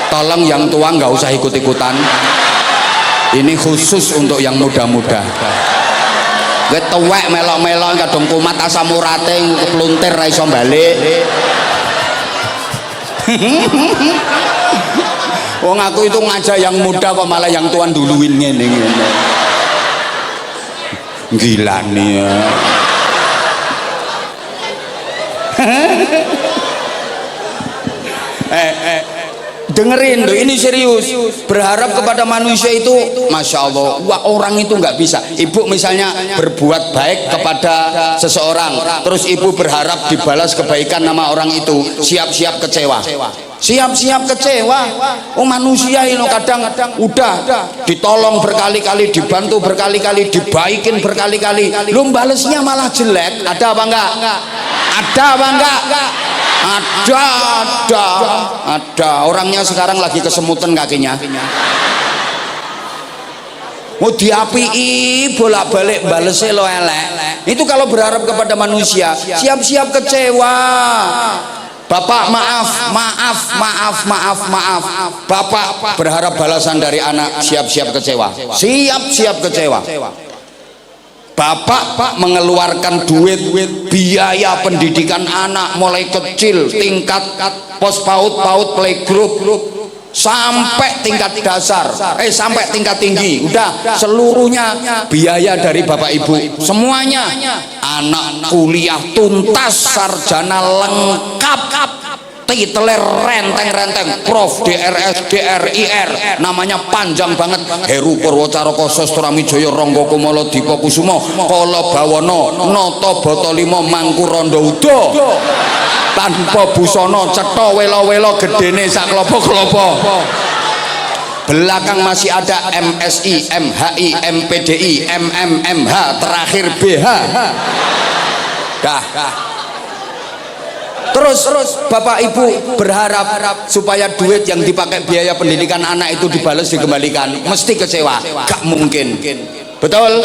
Tolong yang tua nggak usah ikut-ikutan. Ini khusus untuk yang muda-muda. Gue tuwek melok-melok kadung kumat asam urate kepluntir ra iso balik. Wong aku itu ngajak yang muda kok malah yang tuan duluin ngene. Gila nih ya. Dengerin tuh, ini serius. Berharap kepada manusia itu, masya Allah, wah, orang itu nggak bisa. Ibu misalnya berbuat baik kepada seseorang, terus ibu berharap dibalas kebaikan nama orang itu, siap-siap kecewa. Siap-siap kecewa. Oh, manusia ini kadang udah ditolong berkali-kali, dibantu berkali-kali, dibaikin berkali-kali, lu balesnya malah jelek. Ada apa enggak? Ada apa enggak? Ada. Orangnya sekarang lagi kesemutan kakinya. Mau diapii bolak-balik balesnya lo elek. Itu kalau berharap kepada manusia, siap-siap kecewa. Bapak maaf. Bapak berharap balasan dari anak, siap-siap kecewa. Siap-siap kecewa. Bapak mengeluarkan duit biaya pendidikan anak mulai kecil, tingkat pos PAUD playgroup sampai tingkat dasar, sampai tingkat tinggi, udah seluruhnya biaya dari bapak ibu semuanya. Anak kuliah tuntas, sarjana lengkap, titeler renteng-renteng, Prof, DRS, DRIR, namanya panjang banget. Heru Purwocaraka Sastramijaya Rangga Kumala Dipa Kusuma Kala Bawana Nata Batalima Mangku Randa Uda, tanpa busana cetha wela-wela gedene sak klopo-klopo. Belakang masih ada MSI, MHI, MPDI, MMMH, terakhir BH. Dah. Terus bapak ibu berharap supaya duit yang dipakai biaya pendidikan anak itu dibalas, dikembalikan, mesti kecewa. Gak mungkin. Betul.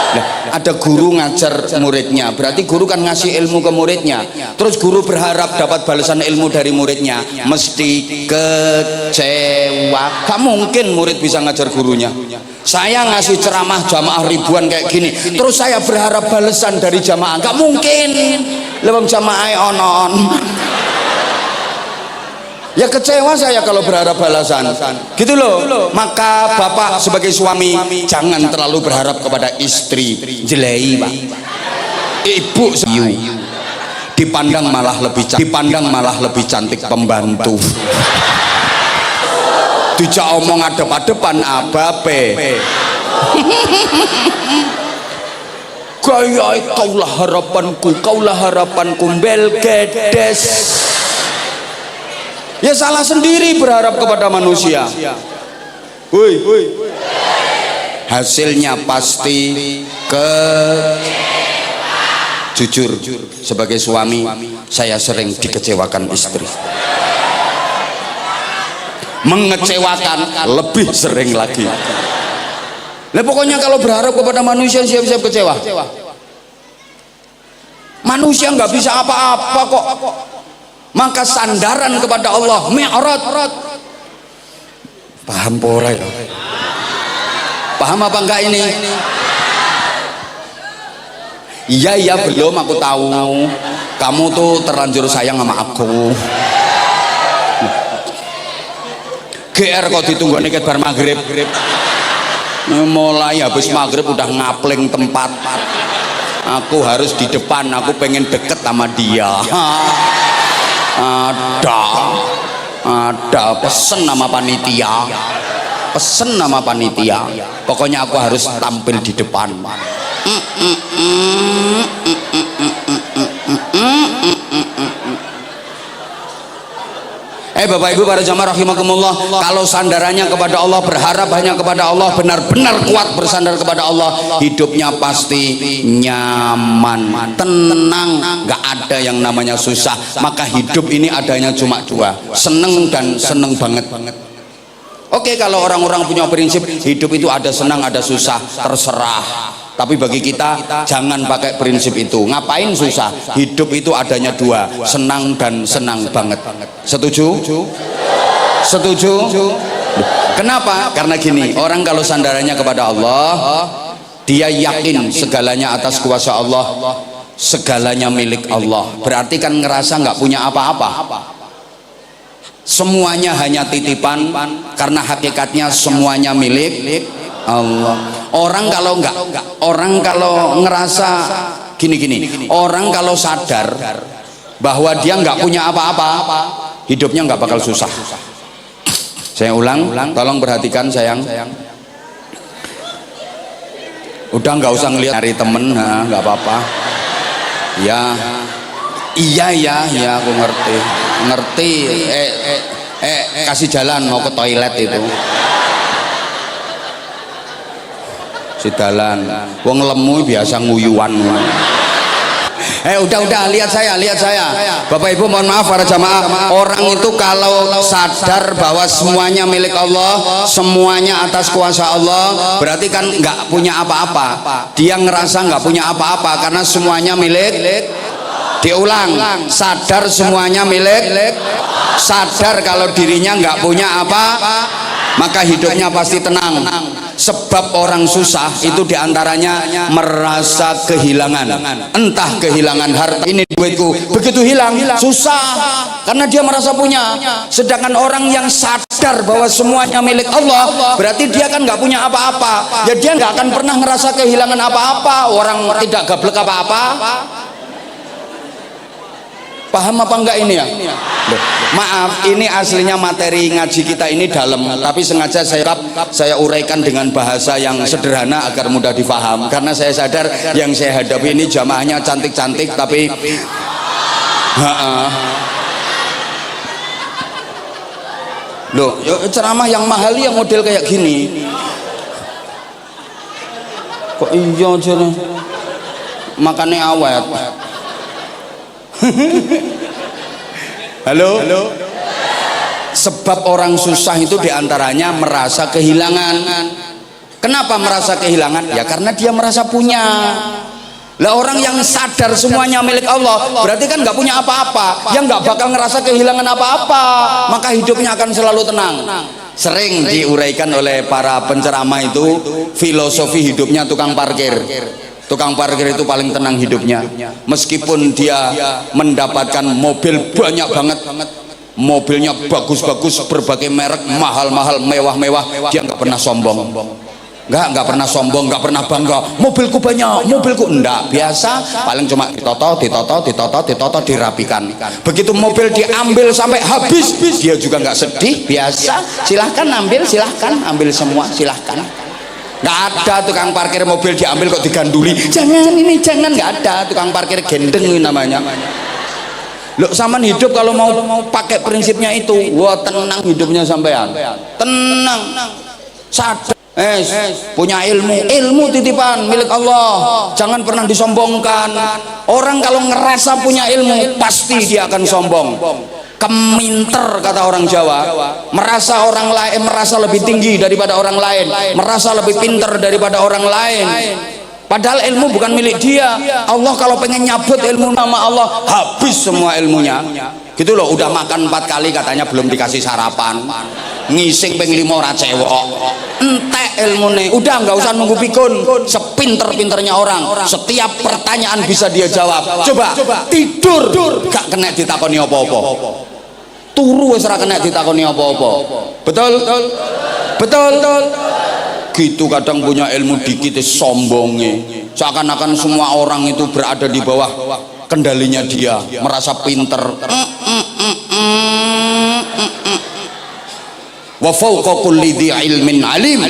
Nah, ada guru ngajar muridnya, berarti guru kan ngasih ilmu ke muridnya. Terus guru berharap dapat balasan ilmu dari muridnya, mesti kecewa. Gak mungkin murid bisa ngajar gurunya. Saya ngasih ceramah jamaah ribuan kayak gini, terus saya berharap balasan dari jamaah, gak mungkin. Lewat jamaah onon. Ya kecewa saya kalau berharap balasan. Gitu loh. Maka bapak sebagai suami jangan terlalu berharap kepada istri. Jelei, Pak. Ibu dipandang malah lebih cantik pembantu. dijak omong adep-adepan abape gaya kaulah harapanku bel gedes. Ya salah sendiri berharap kepada manusia. Woi, hasilnya pasti jujur. Sebagai suami saya sering dikecewakan istri, mengecewakan lebih sering lagi. Nah, pokoknya kalau berharap kepada manusia siap-siap kecewa. Manusia nggak bisa apa-apa kok. Maka sandaran kepada Allah mi'rad. Paham pora ya? Paham apa enggak ini? Iya belum, aku tahu. Kamu tuh terlanjur sayang sama aku. GR kok ditunggu nih bar maghrib. Mulai habis maghrib udah ngapling tempat. Aku harus di depan, aku pengen deket sama dia. Ada pesen nama panitia, pokoknya aku harus tampil di depan. Bapak Ibu para jamaah rahimakumullah, kalau sandarannya kepada Allah, berharap hanya kepada Allah, benar-benar kuat bersandar kepada Allah, hidupnya pasti nyaman, tenang, nggak ada yang namanya susah. Maka hidup ini adanya cuma dua, seneng dan seneng banget. Oke, kalau orang-orang punya prinsip hidup itu ada senang ada susah, terserah. Tapi bagi kita jangan pakai prinsip itu. Ngapain susah? Hidup itu adanya dua, senang dan senang banget. Setuju? Setuju? Kenapa? Karena gini, orang kalau sandarannya kepada Allah, dia yakin segalanya atas kuasa Allah, segalanya milik Allah. Berarti kan ngerasa nggak punya apa-apa. Semuanya hanya titipan, karena hakikatnya semuanya milik Allah. Orang kalau ngerasa gini, orang kalau sadar bahwa dia nggak punya apa-apa, hidupnya nggak bakal susah. Saya ulang, tolong perhatikan sayang. Udah nggak usah ngelihat dari temen, nggak apa-apa. Iya, aku ngerti. Kasih jalan mau ke toilet itu. Sidalan wong lemu biasa nguyuan. Udah lihat saya Bapak Ibu, mohon maaf para jamaah. Orang itu kalau sadar bahwa semuanya milik Allah, semuanya atas kuasa Allah, berarti kan nggak punya apa-apa. Dia ngerasa nggak punya apa-apa karena semuanya milik. Diulang, sadar semuanya milik, sadar kalau dirinya nggak punya apa, maka hidupnya pasti tenang. Sebab orang susah itu diantaranya merasa kehilangan, entah kehilangan harta, ini duitku, begitu hilang susah karena dia merasa punya. Sedangkan orang yang sadar bahwa semuanya milik Allah, berarti dia kan nggak punya apa-apa, ya dia nggak akan pernah ngerasa kehilangan apa-apa. Orang tidak gablek apa-apa. Paham apa enggak ini ya? Maaf, ini aslinya materi ngaji kita ini dalam, tapi sengaja saya uraikan dengan bahasa yang sederhana agar mudah difaham, karena saya sadar yang saya hadapi ini jamaahnya cantik-cantik, tapi loh, ceramah yang mahal yang model kayak gini kok iya aja nih makannya awet. Halo? Sebab orang susah itu diantaranya merasa kehilangan. Kenapa merasa kehilangan? Ya karena dia merasa punya. Lah orang yang sadar semuanya milik Allah, berarti kan nggak punya apa-apa, yang nggak bakal ngerasa kehilangan apa-apa, maka hidupnya akan selalu tenang. Sering diuraikan oleh para penceramah itu, filosofi hidupnya tukang parkir. Tukang parkir itu paling tenang hidupnya, meskipun dia mendapatkan mobil banyak banget, mobilnya bagus-bagus, berbagai merek, mahal-mahal, mewah-mewah, dia nggak pernah sombong. Enggak pernah sombong, enggak pernah bangga. Mobilku banyak, mobilku enggak. Biasa, paling cuma ditoto, dirapikan. Begitu mobil diambil sampai habis, dia juga enggak sedih. Biasa, silahkan ambil semua, silahkan. Enggak ada tukang parkir mobil diambil kok diganduli. Jangan ini, jangan. Enggak ada tukang parkir gendeng ini namanya. Loh, sampean hidup kalau mau pakai prinsipnya itu, wah tenang hidupnya sampean. Tenang. Sadar. Punya ilmu titipan milik Allah, jangan pernah disombongkan. Orang kalau ngerasa punya ilmu pasti dia akan sombong. Keminter kata orang Jawa, merasa orang lain, merasa lebih tinggi daripada orang lain, merasa lebih pinter daripada orang lain, padahal ilmu bukan milik dia. Allah kalau pengen nyabut ilmu nama Allah, habis semua ilmunya gitu loh. Udah makan 4 kali katanya belum dikasih sarapan, ngising peng 5 ora cewek, entek ilmune. Udah nggak usah nunggu pikun, sepinter-pinternya orang, setiap pertanyaan bisa dia jawab. Coba tidur gak kena ditakoni apa-apa, turu wis ora kena ditakoni apa-apa. Betul gitu. Kadang punya ilmu dikit sombongnya, seakan-akan semua orang itu berada di bawah kendalinya dia, merasa pinter. Wa fawqa kulli dzi ilmin alim,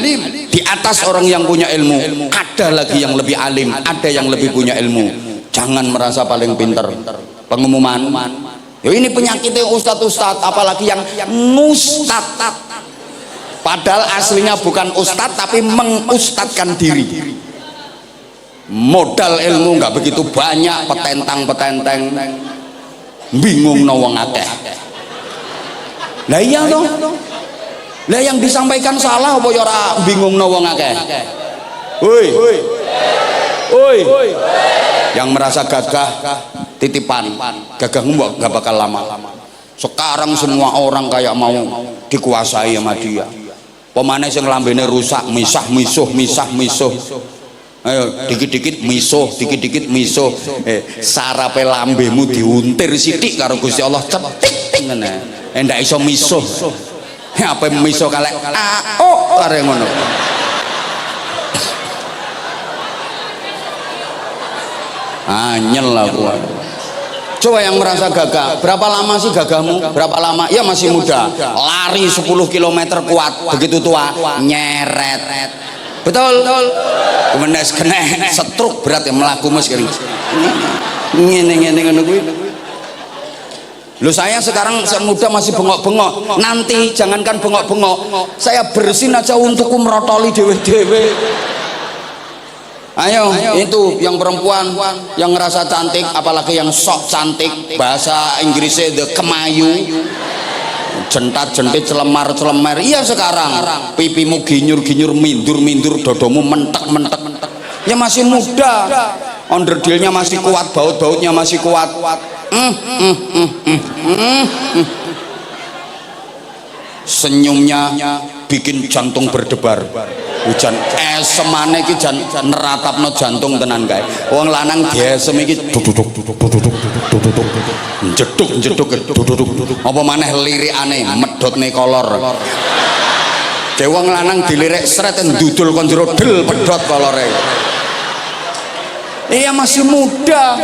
di atas orang yang punya ilmu ada lagi yang lebih alim, ada yang lebih punya ilmu. Jangan merasa paling pinter. Pengumuman ya ini penyakitnya ustadz, apalagi yang ngustad, padahal aslinya bukan ustadz tapi mengustadkan diri. Modal ilmu nggak begitu banyak, petentang bingung no wong akeh. Lah iya dong. Lah yang disampaikan salah apa ya ora bingung no wong akeh. Woi. Yang merasa gagah titipan, gagahmu nggak bakal lama. Sekarang semua orang kayak mau dikuasai sama dia. Pemane sing lambene rusak, misah-misuh. Ayo dikit-dikit misuh, sarape lambemu diuntir sithik karo Gusti Allah cetik ngene. Ndak iso misuh. Apa misuh kalek arek ngono. Anyel aku. Coba yang merasa gagah, berapa lama sih gagahmu? Berapa lama? Ya masih muda. Lari 10 km kuat, begitu tua nyeret. Betul. Kemudian kena stroke berat yang melaku mas kering. Ngene kuwi. Loh saya sekarang muda masih bengok-bengok. Nanti jangankan bengok-bengok, saya bersin aja untuk merotoli dewe-dewe. Ayo, itu yang perempuan yang ngerasa cantik, apalagi yang sok cantik, bahasa Inggrisnya the kemayu. Jentat-jentit, celemar-celemer. Iya sekarang pipimu ginyur-ginyur, mindur-mindur, dodomu mentek-mentek. Ya masih muda, onderdilnya masih kuat, baut-bautnya masih kuat. Senyumnya bikin jantung berdebar. Hujan semane iki jan neratapno jantung tenan kae. Wong lanang diesem iki jeduk apa maneh lirikane medhotne kolor. Dewe wong lanang dilirik sret ndudul kon jero del pedhot kolore. Iya masih muda.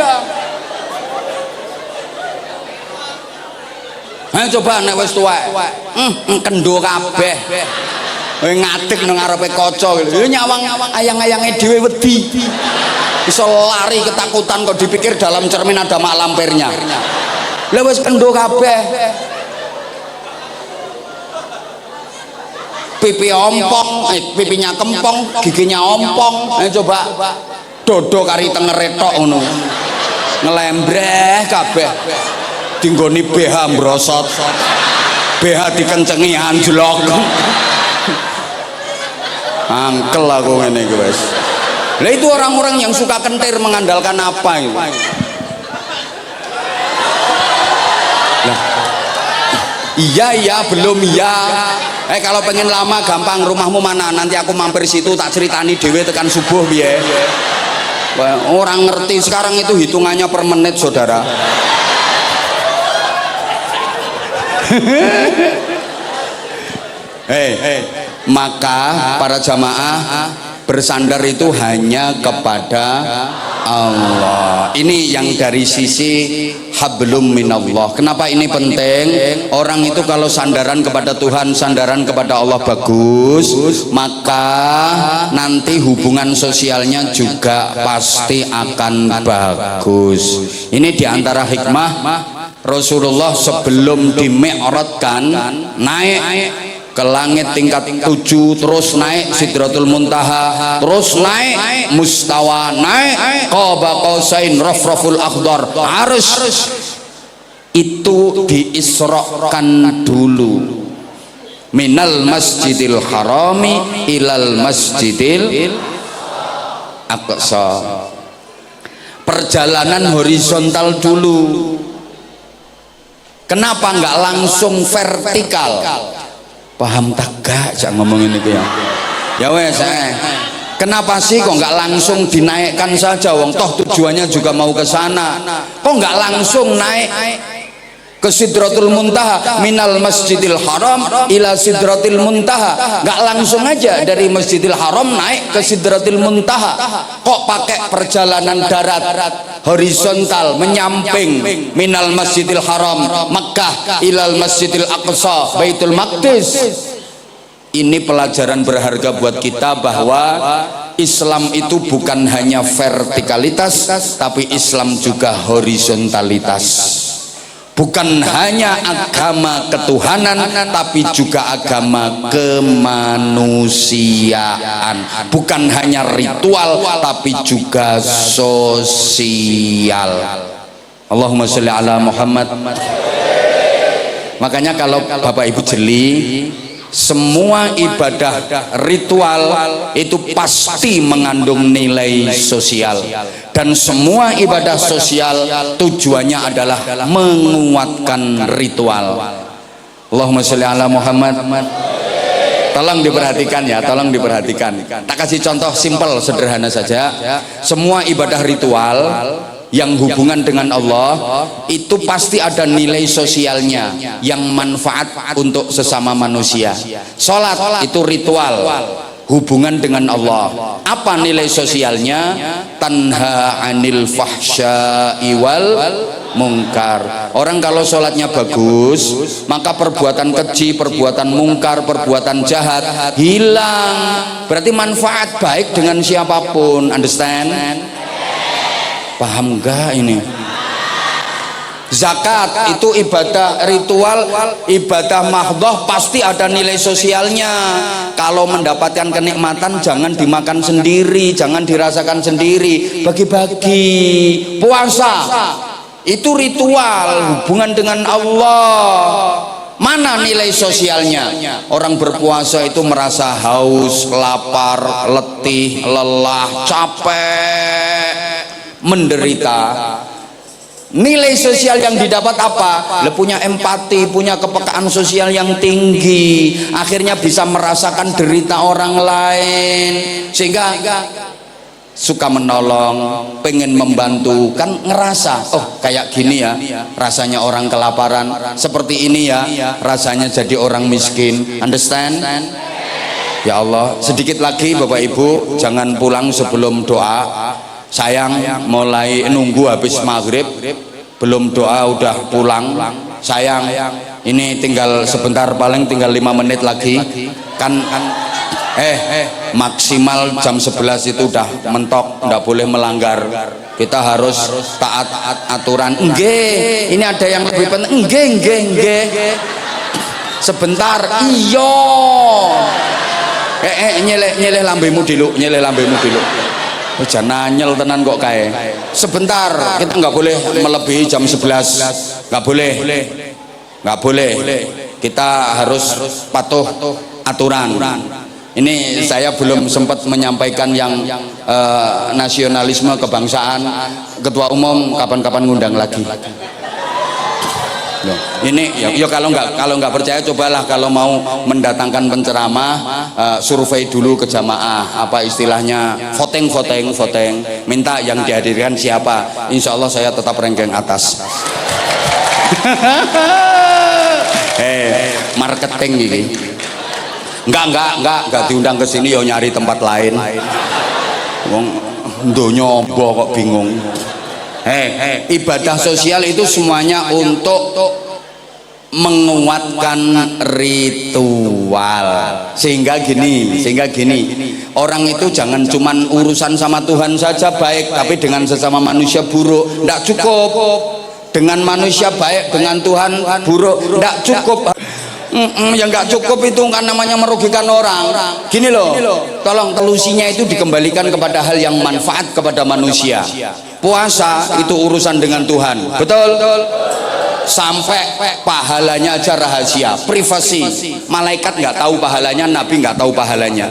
Ayo coba nek wis tuwek. Kendo kabeh. Ngadeg nang ngarepe kaca gitu. Ya nyawang ayang-ayange dhewe wedi. Bisa lari ketakutan kok dipikir dalam cermin ada mak lampirnya. Lah wis kendo kabeh. Pipi ompong, pipinya kempong, giginya ompong. Ayo coba dodo kari tengere tok ngono. Ngelembreh kabeh. Dinggoni BH mbrosot. BH dikencengi anjlok. Angkel aku ngene iki wis. Lah itu orang-orang yang suka kentir mengandalkan apa itu? Lah. Iya belum iya. Kalau pengen lama gampang, rumahmu mana? Nanti aku mampir situ tak ceritani dhewe tekan subuh piye. Orang ngerti sekarang itu hitungannya per menit, Saudara. Maka para jamaah bersandar itu hanya kepada Allah. Ini yang dari sisi hablum minallah. Kenapa ini penting? Orang itu kalau sandaran kepada Tuhan, sandaran kepada Allah bagus, maka nanti hubungan sosialnya juga pasti akan bagus. Ini diantara hikmah Rasulullah sebelum dimi'rajkan naik ke langit tingkat 7, terus naik Sidratul Muntaha, terus naik Mustawa, naik Qaba Qausain Rafraful Akhdar, Arsy. Itu diisrokan dulu minal Masjidil Harami ilal Masjidil Aqsa. Perjalanan horizontal dulu. Kenapa nggak langsung vertikal? Paham tak gak jangan ngomongin itu ya. Ya wes, kenapa sih kok nggak langsung dinaikkan saja? Wong toh tujuannya juga mau ke sana. Kok nggak langsung naik ke Sidratul Muntaha, minal Masjidil Haram ila Sidratil Muntaha? Nggak langsung aja dari Masjidil Haram naik ke Sidratil Muntaha. Kok pakai perjalanan darat horizontal menyamping minal Masjidil Haram Makkah ilal Masjidil Aqsa Baitul Maqdis? Ini pelajaran berharga buat kita bahwa Islam itu bukan hanya vertikalitas, tapi Islam juga horizontalitas. Bukan hanya agama ketuhanan, tapi juga agama kemanusiaan. Bukan hanya ritual, tapi juga sosial. Allahumma sholli ala Muhammad. Makanya kalau Bapak Ibu jeli, semua ibadah ritual itu pasti mengandung nilai sosial, dan semua ibadah sosial tujuannya adalah menguatkan ritual. Allahumma sholli ala Muhammad. Tolong diperhatikan ya, tolong diperhatikan. Tak kasih contoh simpel sederhana saja. Semua ibadah ritual yang hubungan dengan Allah itu pasti ada nilai sosialnya yang manfaat untuk sesama manusia. Sholat itu ritual hubungan dengan Allah. Apa nilai sosialnya? Tanha anil fahsya'i wal mungkar. Orang kalau sholatnya bagus, maka perbuatan keji, perbuatan mungkar, perbuatan jahat hilang. Berarti manfaat baik dengan siapapun. Understand? Paham enggak ini? Zakat itu ibadah ritual, ibadah mahdhah, pasti ada nilai sosialnya. Kalau mendapatkan kenikmatan jangan dimakan sendiri, jangan dirasakan sendiri, bagi-bagi. Puasa itu ritual hubungan dengan Allah. Mana nilai sosialnya? Orang berpuasa itu merasa haus, lapar, letih, lelah, capek, menderita. Nilai sosial yang didapat apa? Punya empati, punya kepekaan sosial yang tinggi, akhirnya bisa merasakan derita orang lain, sehingga suka menolong, pengen membantu. Kan ngerasa, oh kayak gini ya rasanya orang kelaparan, seperti ini ya rasanya jadi orang miskin. Understand? Ya Allah, sedikit lagi Bapak Ibu, jangan pulang sebelum doa. Sayang, mulai nunggu habis maghrib belum doa udah pulang. Sayang, ini tinggal sebentar, paling tinggal 5 menit lagi kan maksimal jam 11 itu udah mentok, nggak boleh melanggar. Kita harus taat aturan. Nggih, ini ada yang lebih penting. Nggih. Sebentar. Iyo. Nyeleh lambemu dulu, nyeleh lambemu dulu. Jangan nanyel tenan kok kae. Sebentar, kita nggak boleh melebihi jam 11. Nggak boleh. Kita harus patuh aturan. Ini saya belum sempat menyampaikan yang nasionalisme kebangsaan. Ketua Umum kapan-kapan ngundang lagi. Loh, ini ya kalau nggak percaya cobalah, kalau mau mendatangkan penceramah survei dulu ke jamaah, apa istilahnya, voting, minta yang dihadirkan siapa, insya Allah saya tetap ranking atas. Marketing ini. Enggak diundang ke sini, yo nyari tempat lain. Wong donya kok bingung. Ibadah sosial itu semuanya untuk menguatkan ritual, sehingga gini, orang itu jangan cuman urusan sama Tuhan saja baik, tapi dengan sesama manusia buruk. Tidak cukup dengan manusia baik, dengan Tuhan buruk, tidak cukup. Yang nggak cukup itu kan namanya merugikan orang. Gini loh, tolong telusinya itu dikembalikan kepada hal yang manfaat kepada manusia. Puasa itu urusan dengan Tuhan, betul? Sampai pahalanya aja rahasia, privasi. Malaikat nggak tahu pahalanya, Nabi nggak tahu pahalanya.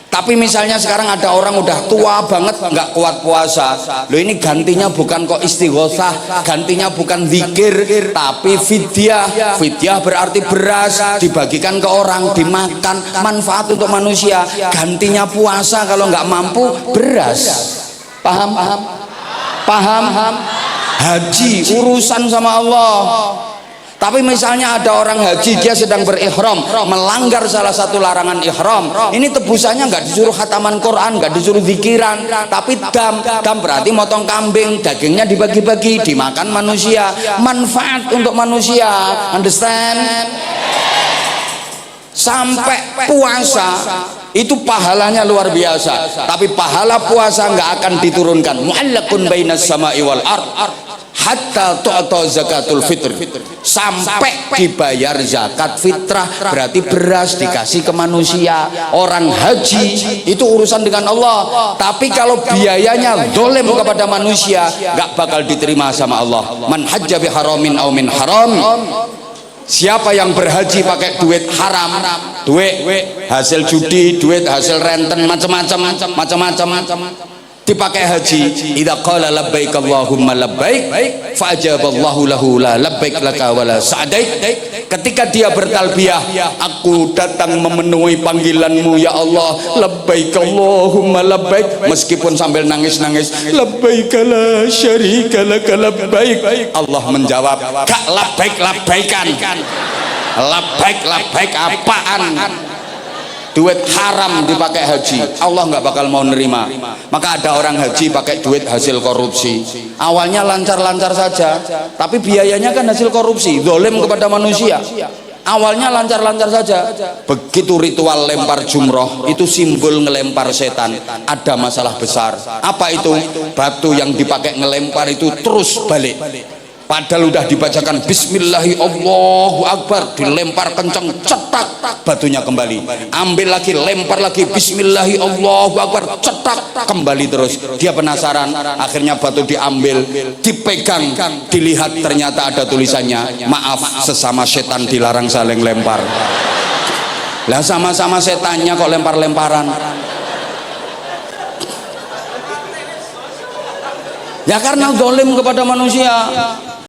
Tapi misalnya sekarang ada orang udah tua banget nggak kuat puasa, loh ini gantinya bukan kok istighosah, gantinya bukan zikir, tapi fidyah. Fidyah berarti beras dibagikan ke orang, dimakan, manfaat untuk manusia. Gantinya puasa kalau nggak mampu beras. Paham? Haji urusan sama Allah. Tapi misalnya ada orang haji, dia sedang berihram, melanggar salah satu larangan ihram, ini tebusannya nggak disuruh khataman Quran, nggak disuruh zikiran, tapi dam berarti motong kambing, dagingnya dibagi-bagi, dimakan manusia, manfaat untuk manusia. Understand? Sampai puasa itu pahalanya luar biasa, tapi pahala puasa nggak akan diturunkan. Mu'allaqun bainas sama'i wal ard hatta tu'ta zakatul fitr, sampai dibayar zakat fitrah, berarti beras dikasih ke manusia. Orang haji itu urusan dengan Allah, tapi kalau biayanya dolim kepada manusia nggak bakal diterima sama Allah. Man hajja bi haramin aw min haram, siapa yang berhaji pakai duit haram, duit hasil judi, duit hasil renten, macam-macam dipakai haji, idza qala labbaik Allahumma labbaik fa ajaballahu lahu la labbaik laka wala sa'daik, ketika dia bertalbiyah, aku datang memenuhi panggilanmu ya Allah, labbaik Allahumma labbaik, meskipun sambil nangis-nangis, labbaik la syarika laka labbaik, Allah menjawab, gak labbaik-labbaikan, labbaik apaan? Duit haram dipakai haji, Allah nggak bakal mau nerima. Maka ada orang haji pakai duit hasil korupsi, awalnya lancar-lancar saja, tapi biayanya kan hasil korupsi, zalim kepada manusia. Awalnya lancar-lancar saja, begitu ritual lempar jumroh itu simbol ngelempar setan, ada masalah besar. Apa itu? Batu yang dipakai ngelempar itu terus balik, padahal udah dibacakan Bismillahi Allahu Akbar, dilempar kenceng, cetak, batunya kembali, ambil lagi, lempar lagi, Bismillahi Allahu Akbar, cetak, kembali terus. Dia penasaran, akhirnya batu diambil, dipegang, dilihat, ternyata ada tulisannya, maaf, sesama setan dilarang saling lempar. Lah sama-sama setannya kok lempar-lemparan? Ya karena zalim kepada manusia.